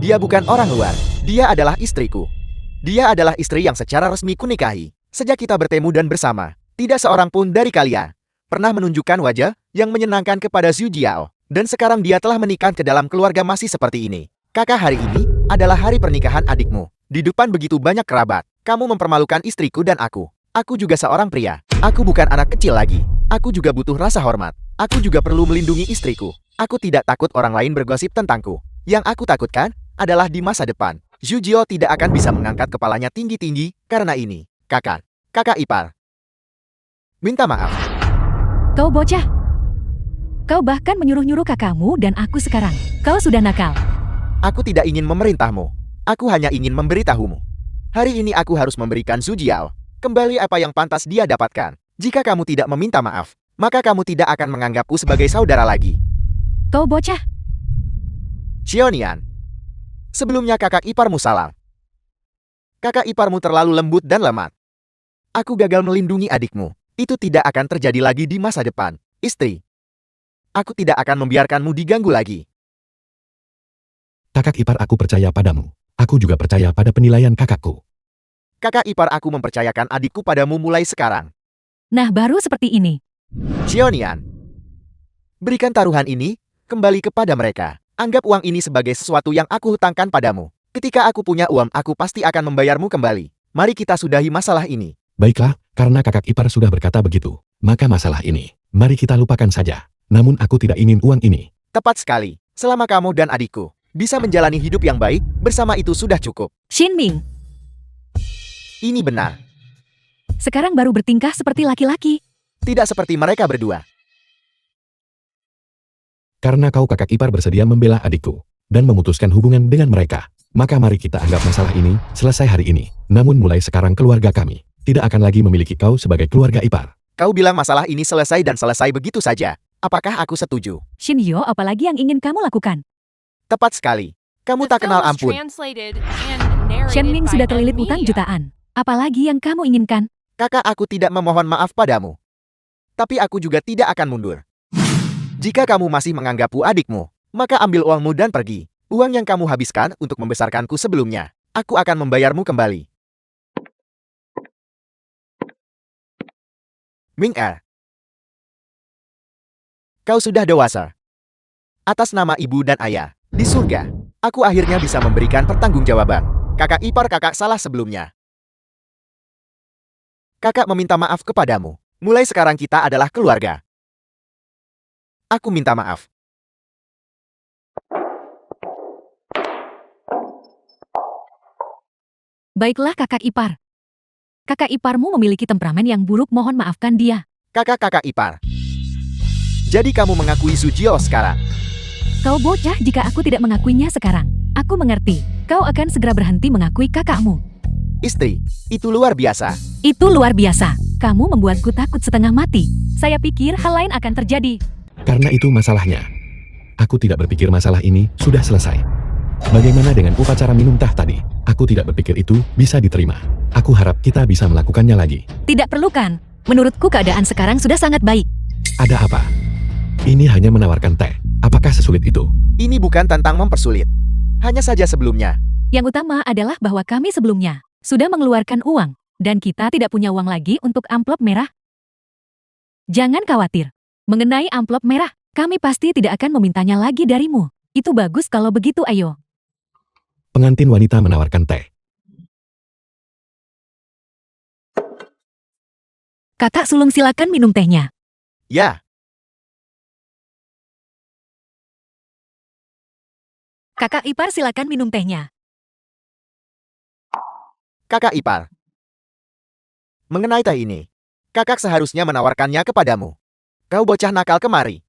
Dia bukan orang luar. Dia adalah istriku. Dia adalah istri yang secara resmi kunikahi. Sejak kita bertemu dan bersama, tidak seorang pun dari kalian pernah menunjukkan wajah yang menyenangkan kepada Zhu Jiao. Dan sekarang dia telah menikah ke dalam keluarga masih seperti ini. Kakak, hari ini adalah hari pernikahan adikmu. Di depan begitu banyak kerabat, kamu mempermalukan istriku dan aku. Aku juga seorang pria. Aku bukan anak kecil lagi. Aku juga butuh rasa hormat. Aku juga perlu melindungi istriku. Aku tidak takut orang lain bergosip tentangku. Yang aku takutkan adalah di masa depan. Zhu Jiao tidak akan bisa mengangkat kepalanya tinggi-tinggi karena ini. Kakak ipar. Minta maaf. Kau bocah. Kau bahkan menyuruh-nyuruh kakakmu dan aku sekarang. Kau sudah nakal. Aku tidak ingin memerintahmu. Aku hanya ingin memberitahumu. Hari ini aku harus memberikan Zhu Jiao kembali apa yang pantas dia dapatkan. Jika kamu tidak meminta maaf, maka kamu tidak akan menganggapku sebagai saudara lagi. Kau bocah. Xiaonian. Sebelumnya kakak iparmu salah. Kakak iparmu terlalu lembut dan lemah. Aku gagal melindungi adikmu. Itu tidak akan terjadi lagi di masa depan. Istri. Aku tidak akan membiarkanmu diganggu lagi. Kakak ipar aku percaya padamu. Aku juga percaya pada penilaian kakakku. Kakak ipar aku mempercayakan adikku padamu mulai sekarang. Nah, baru seperti ini. Xiaonian. Berikan taruhan ini kembali kepada mereka. Anggap uang ini sebagai sesuatu yang aku hutangkan padamu. Ketika aku punya uang, aku pasti akan membayarmu kembali. Mari kita sudahi masalah ini. Baiklah, karena kakak ipar sudah berkata begitu, maka masalah ini, mari kita lupakan saja. Namun aku tidak ingin uang ini. Tepat sekali. Selama kamu dan adikku bisa menjalani hidup yang baik, bersama itu sudah cukup. Xinming, Ini benar. sekarang baru bertingkah seperti laki-laki. Tidak seperti mereka berdua. Karena kau kakak ipar bersedia membela adikku, dan memutuskan hubungan dengan mereka, maka mari kita anggap masalah ini selesai hari ini. Namun mulai sekarang keluarga kami tidak akan lagi memiliki kau sebagai keluarga ipar. Kau bilang masalah ini selesai dan selesai begitu saja. Apakah aku setuju? Shinyo, apalagi yang ingin kamu lakukan? Tepat sekali. Kamu The tak kenal film is ampun. translated and narrated Shenming by sudah terlilit Media. utang jutaan. Apalagi yang kamu inginkan? Kakak, aku tidak memohon maaf padamu. Tapi aku juga tidak akan mundur. Jika kamu masih menganggapku adikmu, maka ambil uangmu dan pergi. Uang yang kamu habiskan untuk membesarkanku sebelumnya, aku akan membayarmu kembali. Ming Er. Kau sudah dewasa. Atas nama ibu dan ayah, di surga, aku akhirnya bisa memberikan pertanggungjawaban. Kakak ipar kakak salah sebelumnya. Kakak meminta maaf kepadamu. Mulai sekarang kita adalah keluarga. Aku minta maaf. Baiklah kakak ipar. Kakak iparmu memiliki temperamen yang buruk, mohon maafkan dia. Kakak ipar. Jadi kamu mengakui Zhu Jiao sekarang. Kau bocah, jika aku tidak mengakuinya sekarang. Aku mengerti. Kau akan segera berhenti mengakui kakakmu. Istri, itu luar biasa. Itu luar biasa. Kamu membuatku takut setengah mati. Saya pikir hal lain akan terjadi. Karena itu masalahnya. Aku tidak berpikir masalah ini sudah selesai. Bagaimana dengan upacara minum teh tadi? Aku tidak berpikir itu bisa diterima. Aku harap kita bisa melakukannya lagi. Tidak perlukan. Menurutku keadaan sekarang sudah sangat baik. Ada apa? Ini hanya menawarkan teh. Apakah sesulit itu? Ini bukan tentang mempersulit. Hanya saja sebelumnya. Yang utama adalah bahwa kami sebelumnya sudah mengeluarkan uang, dan kita tidak punya uang lagi untuk amplop merah. Jangan khawatir. Mengenai amplop merah, kami pasti tidak akan memintanya lagi darimu. Itu bagus kalau begitu, ayo. Pengantin wanita menawarkan teh. Kakak sulung, silakan minum tehnya. Ya, Kakak ipar, silakan minum tehnya. kakak ipar. Mengenai teh ini, kakak seharusnya menawarkannya kepadamu. Kau bocah nakal kemari.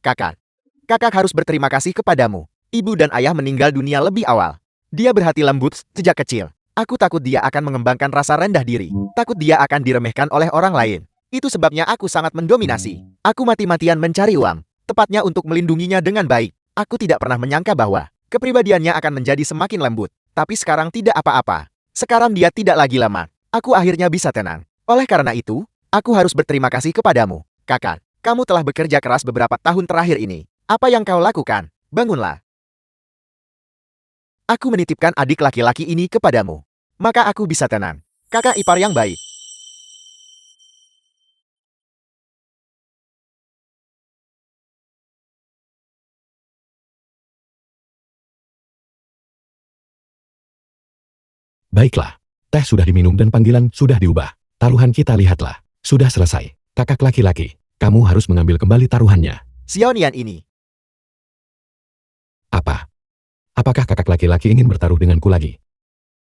Kakak harus berterima kasih kepadamu. Ibu dan ayah meninggal dunia lebih awal. Dia berhati lembut sejak kecil. Aku takut dia akan mengembangkan rasa rendah diri. Takut dia akan diremehkan oleh orang lain. Itu sebabnya aku sangat mendominasi. Aku mati-matian mencari uang. Tepatnya untuk melindunginya dengan baik. Aku tidak pernah menyangka bahwa kepribadiannya akan menjadi semakin lembut. Tapi sekarang tidak apa-apa. Sekarang dia tidak lagi lemah. Aku akhirnya bisa tenang. Oleh karena itu, aku harus berterima kasih kepadamu. Kakak, kamu telah bekerja keras beberapa tahun terakhir ini. Apa yang kau lakukan? Bangunlah. Aku menitipkan adik laki-laki ini kepadamu. Maka aku bisa tenang. Kakak ipar yang baik. Baiklah, teh sudah diminum dan panggilan sudah diubah. Taruhan kita lihatlah, sudah selesai. Kakak laki-laki, kamu harus mengambil kembali taruhannya. Xiaonian ini. Apa? Apakah kakak laki-laki ingin bertaruh denganku lagi?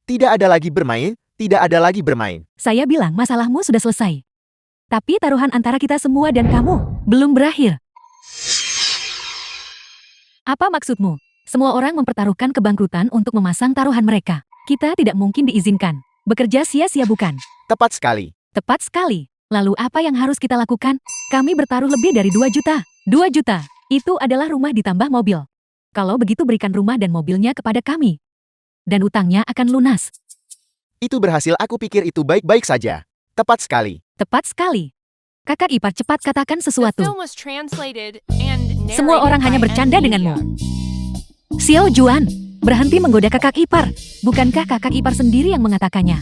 Tidak ada lagi bermain, tidak ada lagi bermain. Saya bilang masalahmu sudah selesai. Tapi taruhan antara kita semua dan kamu belum berakhir. Apa maksudmu? Semua orang mempertaruhkan kebangkrutan untuk memasang taruhan mereka. Kita tidak mungkin diizinkan. Bekerja sia-sia bukan? Tepat sekali. Tepat sekali. Lalu apa yang harus kita lakukan? Kami bertaruh lebih dari 2 juta. 2 juta. Itu adalah rumah ditambah mobil. Kalau begitu berikan rumah dan mobilnya kepada kami. Dan utangnya akan lunas. Itu berhasil, aku pikir itu baik-baik saja. Tepat sekali. Tepat sekali. Kakak ipar cepat katakan The sesuatu. film was translated and narrated Semua orang hanya by bercanda Media. denganmu. Xiao Juan, berhenti menggoda kakak ipar. Bukankah kakak ipar sendiri yang mengatakannya?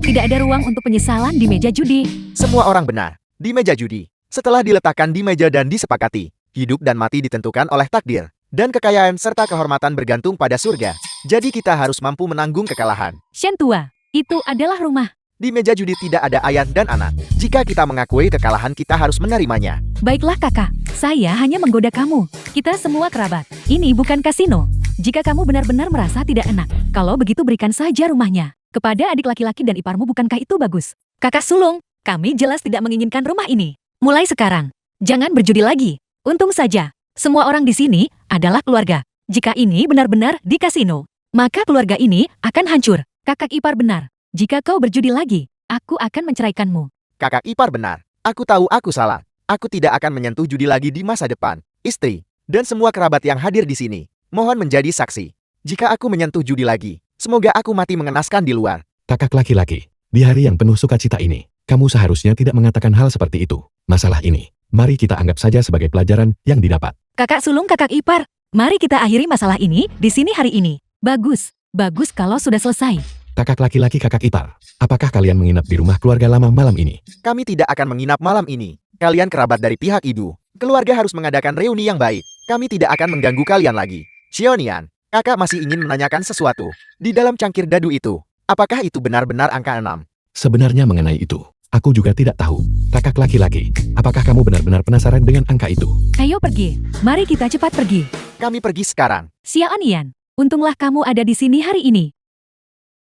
Tidak ada ruang untuk penyesalan di meja judi. Semua orang benar. Di meja judi. Setelah diletakkan di meja dan disepakati, hidup dan mati ditentukan oleh takdir. Dan kekayaan serta kehormatan bergantung pada surga. Jadi kita harus mampu menanggung kekalahan. Shen Tua, itu adalah rumah. Di meja judi tidak ada ayah dan anak. Jika kita mengakui kekalahan, kita harus menerimanya. Baiklah kakak, saya hanya menggoda kamu. Kita semua kerabat. Ini bukan kasino. Jika kamu benar-benar merasa tidak enak, kalau begitu berikan saja rumahnya. Kepada adik laki-laki dan iparmu, bukankah itu bagus? Kakak sulung, kami jelas tidak menginginkan rumah ini. Mulai sekarang, jangan berjudi lagi. Untung saja, semua orang di sini adalah keluarga. Jika ini benar-benar di kasino, maka keluarga ini akan hancur. Kakak ipar benar. Jika kau berjudi lagi, aku akan menceraikanmu. Kakak ipar benar. Aku tahu aku salah. Aku tidak akan menyentuh judi lagi di masa depan. Istri, dan semua kerabat yang hadir di sini, mohon menjadi saksi. Jika aku menyentuh judi lagi, semoga aku mati mengenaskan di luar. Kakak laki-laki, di hari yang penuh sukacita ini, kamu seharusnya tidak mengatakan hal seperti itu. Masalah ini, mari kita anggap saja sebagai pelajaran yang didapat. Kakak sulung, kakak ipar, mari kita akhiri masalah ini di sini hari ini. Bagus, bagus kalau sudah selesai. Kakak laki-laki, kakak ipar, apakah kalian menginap di rumah keluarga lama malam ini? Kami tidak akan menginap malam ini. Kalian kerabat dari pihak ibu. Keluarga harus mengadakan reuni yang baik. Kami tidak akan mengganggu kalian lagi. Xiaonian, kakak masih ingin menanyakan sesuatu. Di dalam cangkir dadu itu, apakah itu benar-benar angka 6? Sebenarnya mengenai itu, aku juga tidak tahu. Kakak laki-laki, apakah kamu benar-benar penasaran dengan angka itu? Ayo pergi, mari kita cepat pergi. Kami pergi sekarang. Xiaonian, untunglah kamu ada di sini hari ini.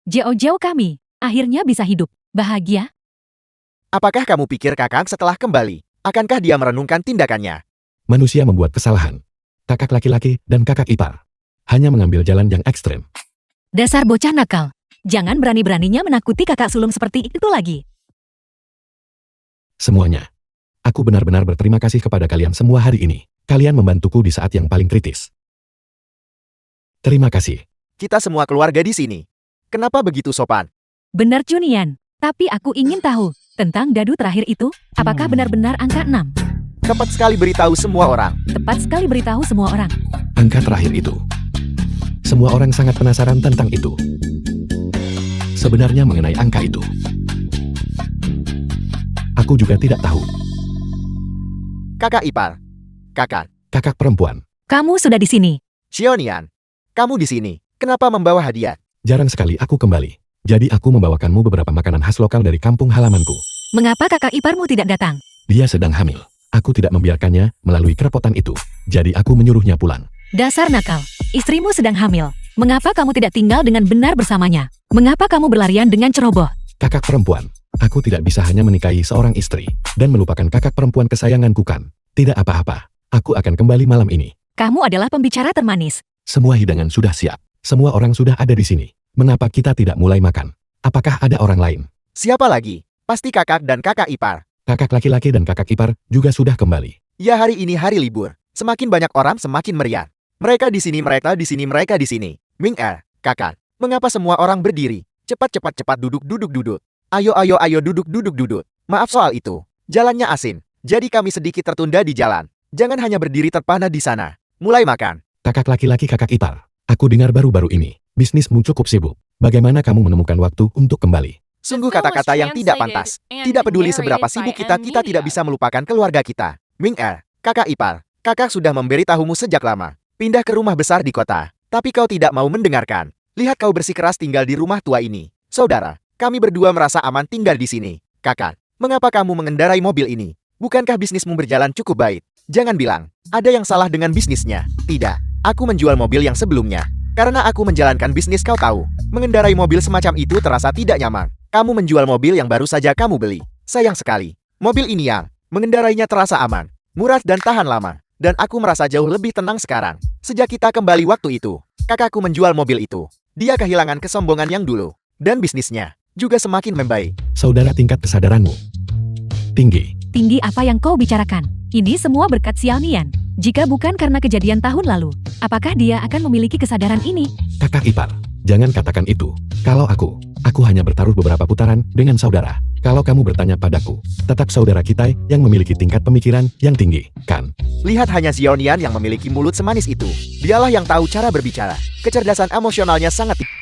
Jauh-jauh kami, akhirnya bisa hidup, bahagia. Apakah kamu pikir kakak setelah kembali, akankah dia merenungkan tindakannya? Manusia membuat kesalahan. Kakak laki-laki dan kakak ipar hanya mengambil jalan yang ekstrem. Dasar bocah nakal. Jangan berani-beraninya menakuti kakak sulung seperti itu lagi. Semuanya. Aku benar-benar berterima kasih kepada kalian semua hari ini. Kalian membantuku di saat yang paling kritis. Terima kasih. Kita semua keluarga di sini. Kenapa begitu sopan? Benar Junian, tapi aku ingin tahu tentang dadu terakhir itu, apakah benar-benar angka 6? Tepat sekali, beritahu semua orang. Tepat sekali, beritahu semua orang. Angka terakhir itu. Semua orang sangat penasaran tentang itu. Sebenarnya mengenai angka itu, aku juga tidak tahu. Kakak ipar. Kakak. Kakak perempuan, Kamu sudah di sini. Xiaonian. Kamu di sini. Kenapa membawa hadiah? jarang sekali aku kembali. Jadi aku membawakanmu beberapa makanan khas lokal dari kampung halamanku. Mengapa kakak iparmu tidak datang? Dia sedang hamil. Aku tidak membiarkannya melalui kerepotan itu. Jadi aku menyuruhnya pulang. Dasar nakal, istrimu sedang hamil. Mengapa kamu tidak tinggal dengan benar bersamanya? Mengapa kamu berlarian dengan ceroboh? Kakak perempuan, aku tidak bisa hanya menikahi seorang istri dan melupakan kakak perempuan kesayanganku kan. Tidak apa-apa, aku akan kembali malam ini. Kamu adalah pembicara termanis. Semua hidangan sudah siap. Semua orang sudah ada di sini. Mengapa kita tidak mulai makan? Apakah ada orang lain? Siapa lagi? Pasti kakak dan kakak ipar. Kakak laki-laki dan kakak ipar juga sudah kembali. Ya, hari ini hari libur. Semakin banyak orang semakin meriah. Mereka di sini, mereka di sini, mereka di sini. Ming kakak. Mengapa semua orang berdiri? Cepat duduk. Ayo duduk. Maaf soal itu. Jalannya asin. Jadi kami sedikit tertunda di jalan. Jangan hanya berdiri terpana di sana. Mulai makan. Kakak laki-laki kakak ipar. Aku dengar baru-baru ini, bisnismu cukup sibuk. Bagaimana kamu menemukan waktu untuk kembali? Sungguh kata-kata yang tidak pantas. Tidak peduli seberapa sibuk kita tidak bisa melupakan keluarga kita. Ming Er, kakak ipar. Kakak sudah memberitahumu sejak lama. Pindah ke rumah besar di kota. Tapi kau tidak mau mendengarkan. Lihat kau bersikeras tinggal di rumah tua ini. Saudara, kami berdua merasa aman tinggal di sini. Kakak, mengapa kamu mengendarai mobil ini? Bukankah bisnismu berjalan cukup baik? Jangan bilang, ada yang salah dengan bisnisnya. Tidak, aku menjual mobil yang sebelumnya. Karena aku menjalankan bisnis kau tahu. Mengendarai mobil semacam itu terasa tidak nyaman. Kamu menjual mobil yang baru saja kamu beli. Sayang sekali. Mobil ini yang mengendarainya terasa aman, murah dan tahan lama. Dan aku merasa jauh lebih tenang sekarang. Sejak kita kembali waktu itu, kakakku menjual mobil itu. Dia kehilangan kesombongan yang dulu. Dan bisnisnya juga semakin membaik. Saudara, tingkat kesadaranmu tinggi. Tinggi apa yang kau bicarakan? Ini semua berkat Xiaonian. Jika bukan karena kejadian tahun lalu, apakah dia akan memiliki kesadaran ini? Kakak ipar, jangan katakan itu. Kalau aku hanya bertaruh beberapa putaran dengan saudara. Kalau kamu bertanya padaku, tetap saudara kita yang memiliki tingkat pemikiran yang tinggi, kan? Lihat hanya Xiaonian yang memiliki mulut semanis itu. Dialah yang tahu cara berbicara. Kecerdasan emosionalnya sangat tinggi.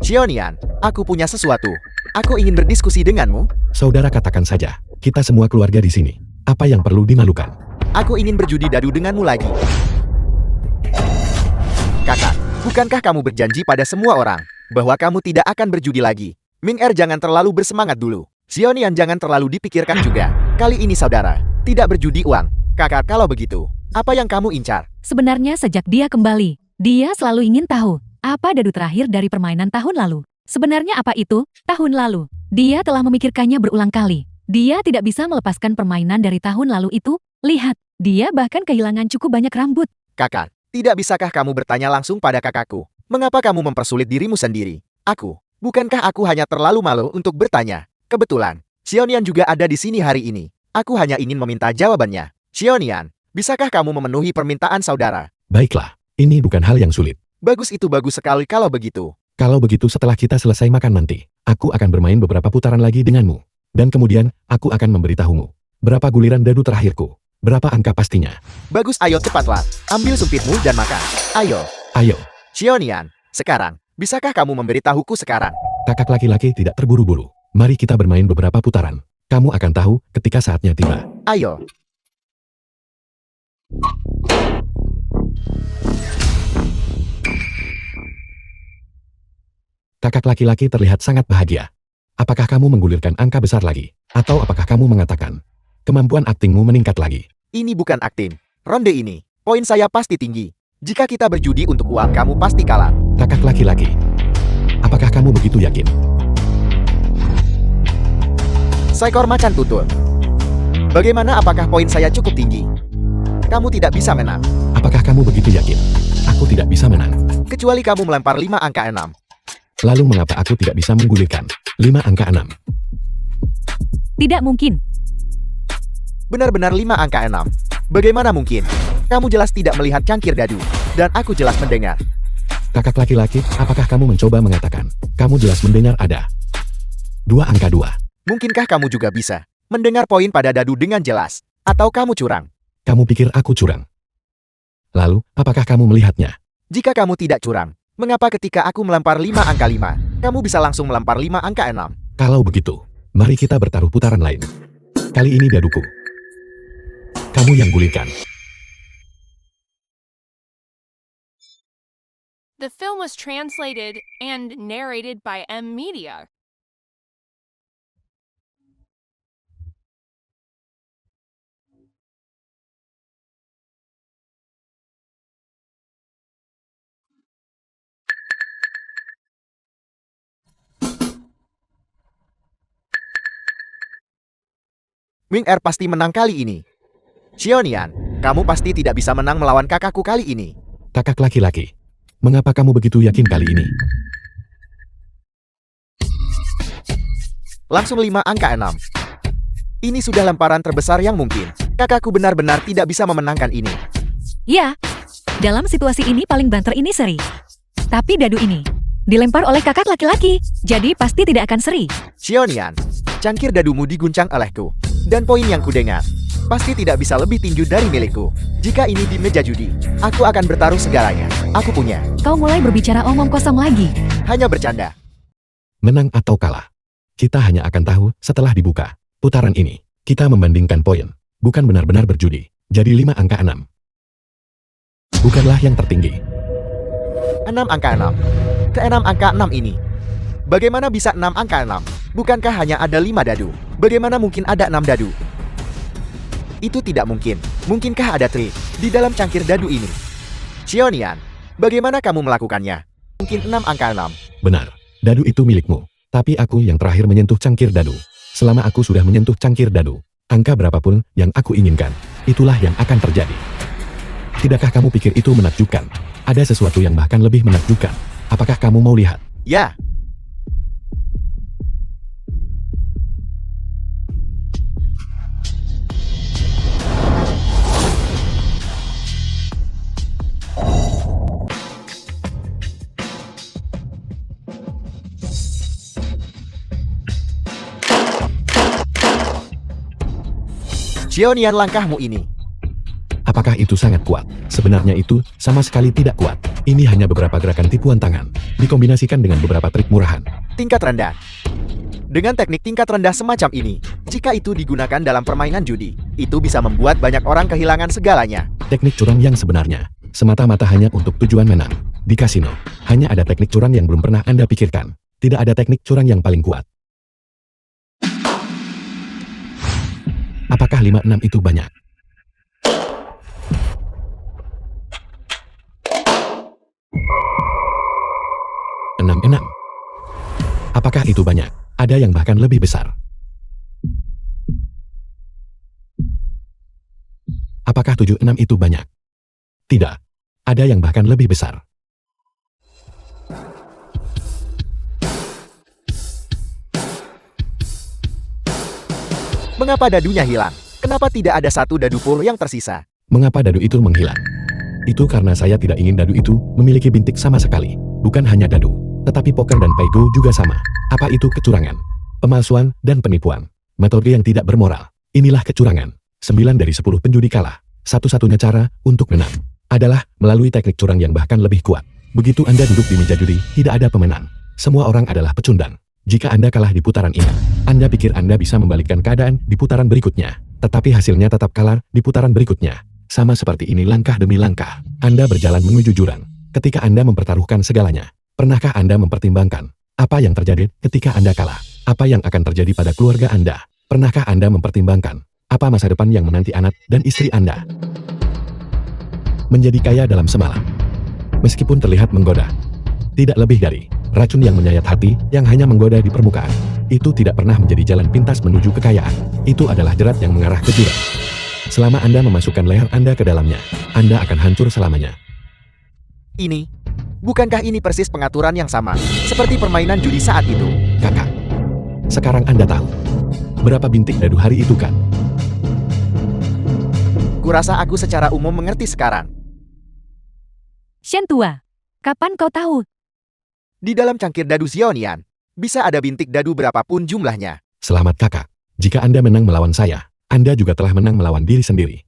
Xiaonian, aku punya sesuatu. Aku ingin berdiskusi denganmu. Saudara, katakan saja. Kita semua keluarga di sini. Apa yang perlu dimalukan? Aku ingin berjudi dadu denganmu lagi. Kakak, bukankah kamu berjanji pada semua orang bahwa kamu tidak akan berjudi lagi? Ming Er, jangan terlalu bersemangat dulu. Xiaonian, jangan terlalu dipikirkan juga. Kali ini saudara, tidak berjudi uang. Kakak, kalau begitu, apa yang kamu incar? Sebenarnya sejak dia kembali, dia selalu ingin tahu apa dadu terakhir dari permainan tahun lalu. Sebenarnya apa itu tahun lalu? Dia telah memikirkannya berulang kali. Dia tidak bisa melepaskan permainan dari tahun lalu itu. Lihat, dia bahkan kehilangan cukup banyak rambut. Kakak, tidak bisakah kamu bertanya langsung pada kakakku? Mengapa kamu mempersulit dirimu sendiri? Bukankah aku hanya terlalu malu untuk bertanya? Kebetulan, Xiaonian juga ada di sini hari ini. Aku hanya ingin meminta jawabannya. Xiaonian, bisakah kamu memenuhi permintaan saudara? Baiklah, ini bukan hal yang sulit. Bagus sekali kalau begitu. Kalau begitu setelah kita selesai makan nanti, aku akan bermain beberapa putaran lagi denganmu. Dan kemudian, aku akan memberitahumu. Berapa guliran dadu terakhirku? Berapa angka pastinya? Bagus, ayo cepatlah. Ambil sumpitmu dan makan. Ayo. Xiaonian, sekarang, bisakah kamu memberitahuku sekarang? Kakak laki-laki tidak terburu-buru. Mari kita bermain beberapa putaran. Kamu akan tahu ketika saatnya tiba. Ayo. Kakak laki-laki terlihat sangat bahagia. Apakah kamu menggulirkan angka besar lagi? Atau apakah kamu mengatakan, kemampuan aktingmu meningkat lagi? Ini bukan akting. Ronde ini, poin saya pasti tinggi. Jika kita berjudi untuk uang, kamu pasti kalah. Kakak laki-laki, apakah kamu begitu yakin? Seekor macan tutul. Bagaimana, apakah poin saya cukup tinggi? Kamu tidak bisa menang. Apakah kamu begitu yakin? Aku tidak bisa menang. Kecuali kamu melempar 5 angka 6. Lalu mengapa aku tidak bisa menggulirkan 5 angka 6? Tidak mungkin. Benar-benar 5 angka 6. Bagaimana mungkin? Kamu jelas tidak melihat cangkir dadu. Dan aku jelas mendengar. Kakak laki-laki, apakah kamu mencoba mengatakan, kamu jelas mendengar ada 2 angka 2? Mungkinkah kamu juga bisa mendengar poin pada dadu dengan jelas? Atau kamu curang? Kamu pikir aku curang? Lalu, apakah kamu melihatnya? Jika kamu tidak curang, mengapa ketika aku melempar 5 angka 5, kamu bisa langsung melempar 5 angka 6? Kalau begitu, mari kita bertaruh putaran lain. Kali ini daduku. Kamu yang gulirkan. The film was translated and narrated by M Media. Ming Er pasti menang kali ini. Xiaonian, kamu pasti tidak bisa menang melawan kakakku kali ini. Kakak laki-laki, mengapa kamu begitu yakin kali ini? Langsung 5 angka 6. Ini sudah lemparan terbesar yang mungkin. Kakakku benar-benar tidak bisa memenangkan ini. Ya, dalam situasi ini paling banter ini Seri. Tapi dadu ini, Dilempar oleh kakak laki-laki, jadi pasti tidak akan seri. Xiaonian, cangkir dadumu diguncang olehku. Dan poin yang kudengar, pasti tidak bisa lebih tinju dari milikku. Jika ini di meja judi, aku akan bertaruh segalanya. Aku punya. Kau mulai berbicara omong kosong lagi. Hanya bercanda. Menang atau kalah. Kita hanya akan tahu setelah dibuka. Putaran ini, kita membandingkan poin. Bukan benar-benar berjudi. Jadi 5 angka 6. Bukanlah yang tertinggi. 6 angka 6. Ke-6 angka 6 ini. Bagaimana bisa 6 angka 6? Bukankah hanya ada 5 dadu? Bagaimana mungkin ada 6 dadu? Itu tidak mungkin. Mungkinkah ada trik di dalam cangkir dadu ini? Xiaonian, bagaimana kamu melakukannya? Mungkin 6 angka 6. Benar, dadu itu milikmu. Tapi aku yang terakhir menyentuh cangkir dadu. Selama aku sudah menyentuh cangkir dadu, angka berapapun yang aku inginkan, itulah yang akan terjadi. Tidakkah kamu pikir itu menakjubkan? Ada sesuatu yang bahkan lebih menakjubkan. Apakah kamu mau lihat? Ya, Xiaonian, langkahmu ini. Apakah itu sangat kuat? Sebenarnya itu sama sekali tidak kuat. Ini hanya beberapa gerakan tipuan tangan, dikombinasikan dengan beberapa trik murahan. Tingkat rendah. Dengan teknik tingkat rendah semacam ini, jika itu digunakan dalam permainan judi, itu bisa membuat banyak orang kehilangan segalanya. Teknik curang yang sebenarnya, semata-mata hanya untuk tujuan menang. Di kasino, hanya ada teknik curang yang belum pernah Anda pikirkan. Tidak ada teknik curang yang paling kuat. Apakah 56 itu banyak? Enam. Apakah itu banyak? Ada yang bahkan lebih besar. Apakah 76 itu banyak? Tidak. Ada yang bahkan lebih besar. Mengapa dadunya hilang? Kenapa tidak ada satu dadu pun yang tersisa? Mengapa dadu itu menghilang? Itu karena saya tidak ingin dadu itu memiliki bintik sama sekali. Bukan hanya dadu, tetapi poker dan paygo juga sama. Apa itu kecurangan? Pemalsuan dan penipuan. Metode yang tidak bermoral. Inilah kecurangan. 9 dari 10 penjudi kalah. Satu-satunya cara untuk menang adalah melalui teknik curang yang bahkan lebih kuat. Begitu Anda duduk di meja judi, tidak ada pemenang. Semua orang adalah pecundang. Jika Anda kalah di putaran ini, Anda pikir Anda bisa membalikkan keadaan di putaran berikutnya. Tetapi hasilnya tetap kalah di putaran berikutnya. Sama seperti ini langkah demi langkah. Anda berjalan menuju jurang. Ketika Anda mempertaruhkan segalanya, pernahkah Anda mempertimbangkan apa yang terjadi ketika Anda kalah? Apa yang akan terjadi pada keluarga Anda? Pernahkah Anda mempertimbangkan apa masa depan yang menanti anak dan istri Anda? Menjadi kaya dalam semalam. Meskipun terlihat menggoda, tidak lebih dari racun yang menyayat hati yang hanya menggoda di permukaan. Itu tidak pernah menjadi jalan pintas menuju kekayaan. Itu adalah jerat yang mengarah ke jurang. Selama Anda memasukkan leher Anda ke dalamnya, Anda akan hancur selamanya. Ini, bukankah ini persis pengaturan yang sama seperti permainan judi saat itu? Kakak, sekarang Anda tahu berapa bintik dadu hari itu kan? Kurasa aku secara umum mengerti sekarang. Shen tua, kapan kau tahu? Di dalam cangkir dadu Xiaonian, bisa ada bintik dadu berapapun jumlahnya. Selamat kakak. Jika Anda menang melawan saya, Anda juga telah menang melawan diri sendiri.